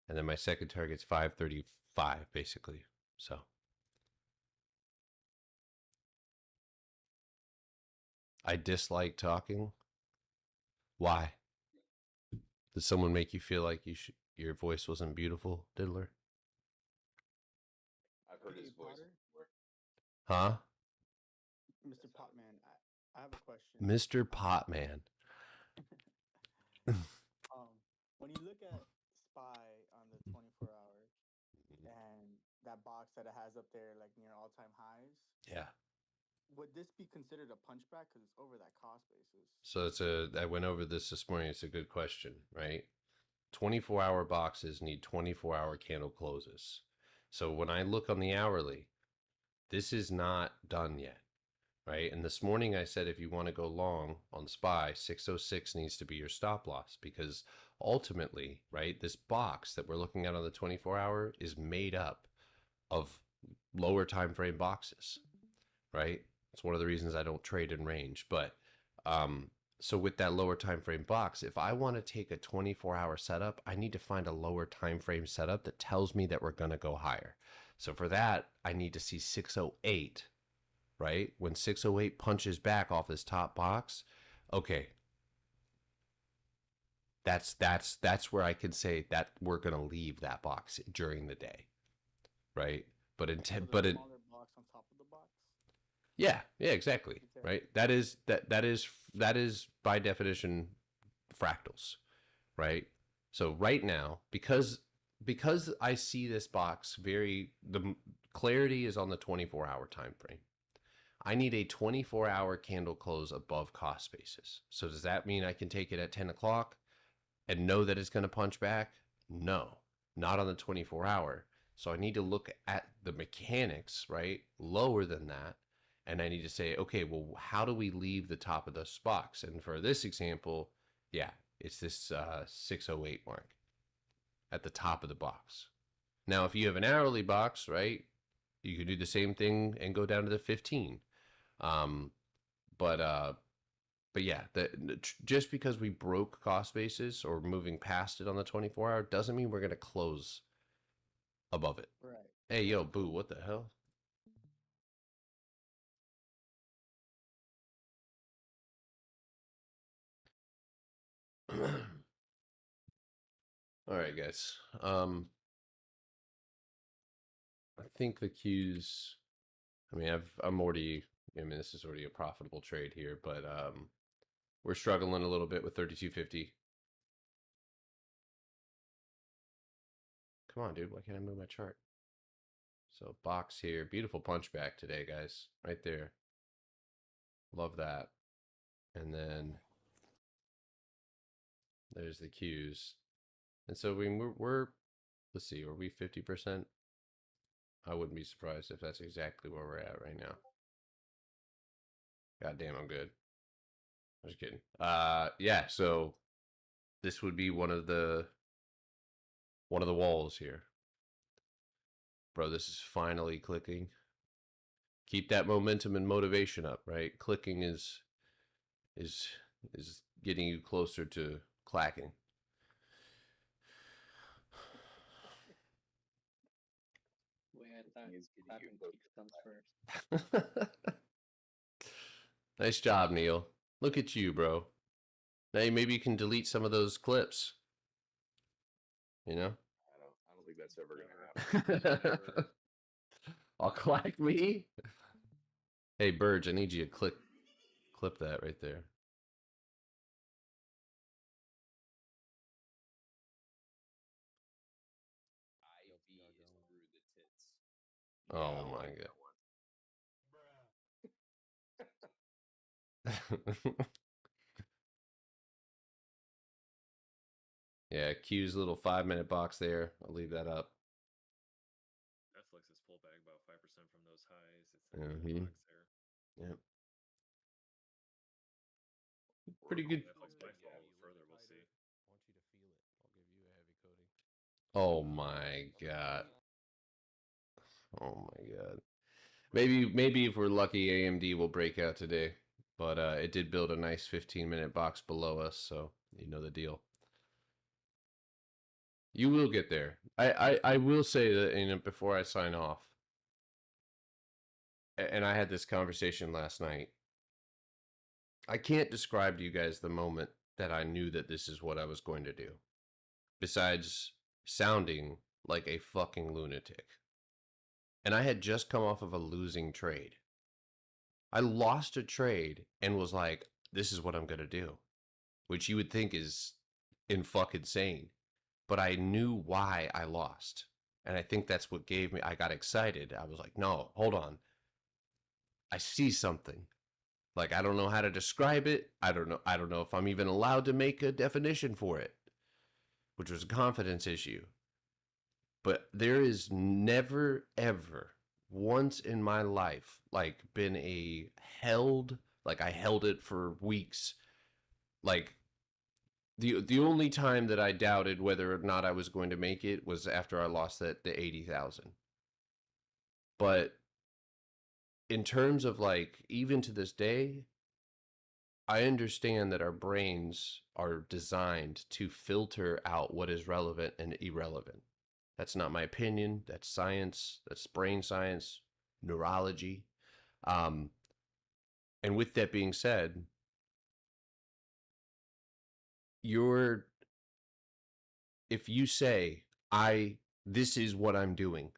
And then my second target's 535, basically. So I dislike talking. Why? Did someone make you feel like your voice wasn't beautiful, Diddler? I've heard his voice before. Huh? Mr. Potman, I have a question. Mr. Potman. When you look at SPY on the 24 hours and that box that it has up there, like near all-time highs, Yeah. would this be considered a punchback because it's over that cost basis? So I went over this morning. It's a good question, right? 24-hour boxes need 24-hour candle closes. So when I look on the hourly, this is not done yet, right? And this morning I said, if you want to go long on SPY, 606 needs to be your stop loss, because ultimately, right, this box that we're looking at on the 24-hour is made up of lower time frame boxes, right? It's one of the reasons I don't trade in range. But so with that lower time frame box, if I want to take a 24-hour setup, I need to find a lower time frame setup that tells me that we're going to go higher. So for that, I need to see 608, right? When 608 punches back off this top box, okay, that's where I can say that we're going to leave that box during the day, right? But smaller box on top of the box. Yeah, exactly. Right. That is by definition fractals, right? So right now, because I see this box the clarity is on the 24-hour time frame. I need a 24-hour candle close above cost basis. So does that mean I can take it at 10 o'clock and know that it's going to punch back? No, not on the 24-hour. So I need to look at the mechanics, right? Lower than that. And I need to say, okay, well, how do we leave the top of this box? And for this example, yeah, it's this 608 mark at the top of the box. Now, if you have an hourly box, right, you could do the same thing and go down to the 15. But yeah, just because we broke cost basis or moving past it on the 24-hour doesn't mean we're going to close above it. Right. Hey, yo, Boo, what the hell? All right, guys. I think the cues. I mean, I'm already. I mean, this is already a profitable trade here, but we're struggling a little bit with 3250. Come on, dude. Why can't I move my chart? So box here. Beautiful punchback today, guys. Right there. Love that. And then there's the cues. And so we're let's see, are we 50%? I wouldn't be surprised if that's exactly where we're at right now. God damn, I'm good. I'm just kidding. Yeah, so this would be one of the walls here. Bro, this is finally clicking. Keep that momentum and motivation up, right? Clicking is getting you closer to clacking. Nice job, Neil. Look at you, bro. Now maybe you can delete some of those clips. You know? I don't think that's ever gonna happen. I'll clack me. Hey, Burge, I need you to clip that right there. Oh my god. Yeah, Q's little 5-minute box there. I'll leave that up. Netflix has pulled back about 5% from those highs. It's a little box there. Yep. Pretty good. Netflix might fall a little further. We'll see. I want you to feel it. I'll give you a heavy coating. Oh my god. Oh my god. Maybe if we're lucky, AMD will break out today. But it did build a nice 15-minute box below us, so you know the deal. You will get there. I will say that, you know, before I sign off, and I had this conversation last night, I can't describe to you guys the moment that I knew that this is what I was going to do, besides sounding like a fucking lunatic. And I had just come off of a losing trade. I lost a trade and was like, this is what I'm going to do, which you would think is in fucking insane. But I knew why I lost. And I think that's what gave me, I got excited. I was like, no, hold on. I see something. Like, I don't know how to describe it. I don't know if I'm even allowed to make a definition for it, which was a confidence issue. But there is never, ever, once in my life, like, been a held, like I held it for weeks. Like, the only time that I doubted whether or not I was going to make it was after I lost the 80,000. But in terms of, like, even to this day, I understand that our brains are designed to filter out what is relevant and irrelevant. That's not my opinion. That's science. That's brain science, neurology. And with that being said, if you say, this is what I'm doing,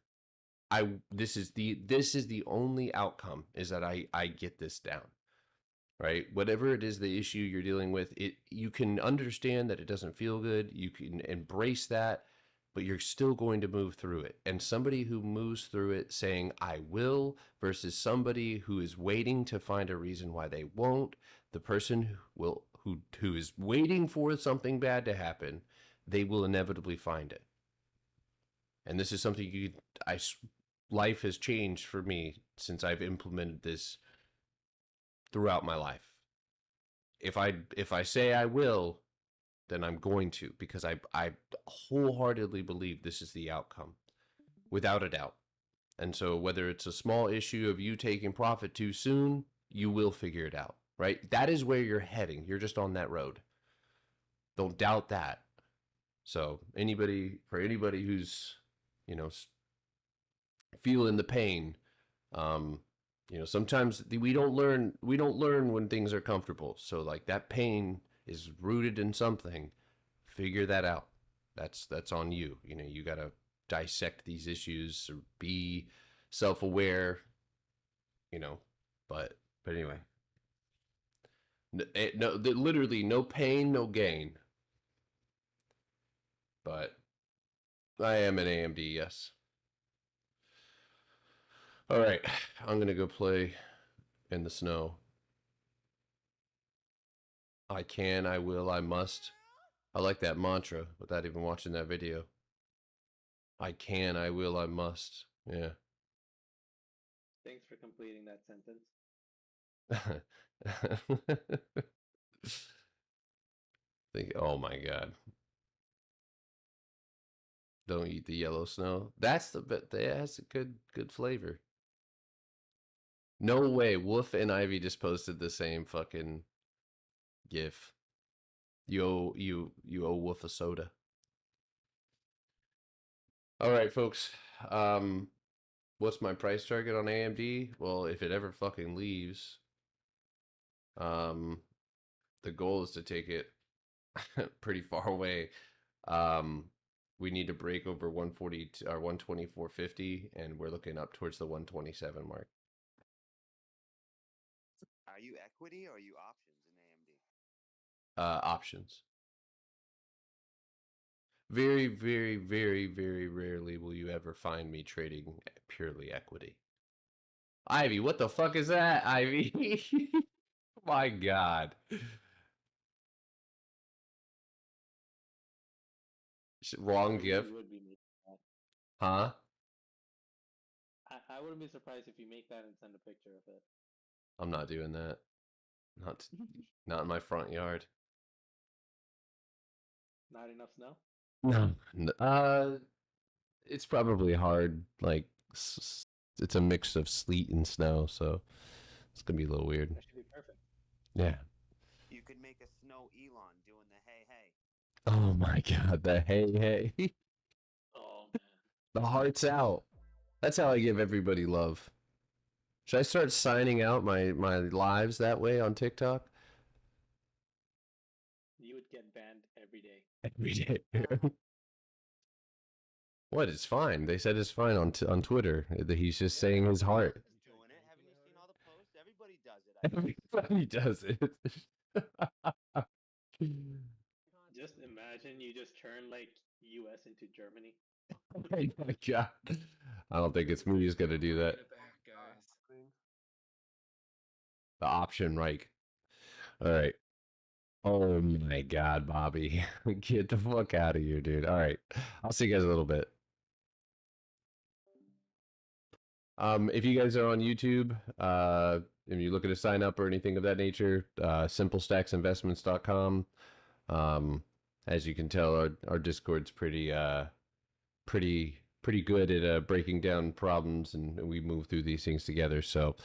this is the only outcome, is that I get this down, right? Whatever it is, the issue you're dealing with, you can understand that it doesn't feel good. You can embrace that, but you're still going to move through it. And somebody who moves through it saying, I will, versus somebody who is waiting to find a reason why they won't, the person who is waiting for something bad to happen, they will inevitably find it. And this is something life has changed for me since I've implemented this throughout my life. If I say I will, then I'm going to, because I wholeheartedly believe this is the outcome, without a doubt. And so whether it's a small issue of you taking profit too soon, you will figure it out, right? That is where you're heading. You're just on that road. Don't doubt that. So for anybody who's, you know, feeling the pain, you know, sometimes we don't learn when things are comfortable. So like, that pain is rooted in something. Figure that out. that's on you. You know, you got to dissect these issues or be self-aware, you know, but anyway, literally no pain, no gain. But I am an AMD, yes. All right, I'm gonna go play in the snow. I can, I will, I must. I like that mantra without even watching that video. I can, I will, I must. Yeah. Thanks for completing that sentence. Oh my God. Don't eat the yellow snow. That's the bit that has a good flavor. No way. Wolf and Ivy just posted the same fucking GIF. You owe Wolf a soda. All right, folks. What's my price target on AMD? Well, if it ever fucking leaves, the goal is to take it pretty far away. We need to break over 140 or 124.50, and we're looking up towards the 127 mark. Are you equity or are you options in AMD? Options. Very, very, very, very rarely will you ever find me trading purely equity. Ivy, what the fuck is that, Ivy? My God. Wrong GIF. Huh? I wouldn't be surprised if you make that and send a picture of it. I'm not doing that. Not in my front yard. Not enough snow? No. It's probably hard. Like, it's a mix of sleet and snow, so it's gonna be a little weird. That should be perfect. Yeah. You could make a snow Elon doing the hey hey. Oh my God, the hey hey. Oh man. The heart's out. That's how I give everybody love. Should I start signing out my lives that way on TikTok? You would get banned every day. Every day. What? It's fine. They said it's fine on Twitter. That he's just saying his heart. Doing it. Haven't you seen all the posts? Everybody does it. Everybody does it. Just imagine you just turn like US into Germany. Oh my God. I don't think it's me who's gonna do that. The option Reich. All right. Oh my God, Bobby. Get the fuck out of here, dude. All right. I'll see you guys in a little bit. If you guys are on YouTube, if you're looking to sign up or anything of that nature, simplestacksinvestments.com. As you can tell, our Discord's pretty good at breaking down problems, and we move through these things together. So,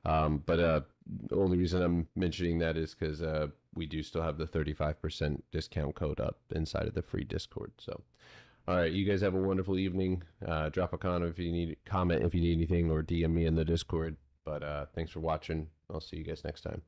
the only reason I'm mentioning that is because we do still have the 35% discount code up inside of the free Discord. So, all right, you guys have a wonderful evening. Drop a comment if you need anything, or DM me in the Discord. But thanks for watching. I'll see you guys next time.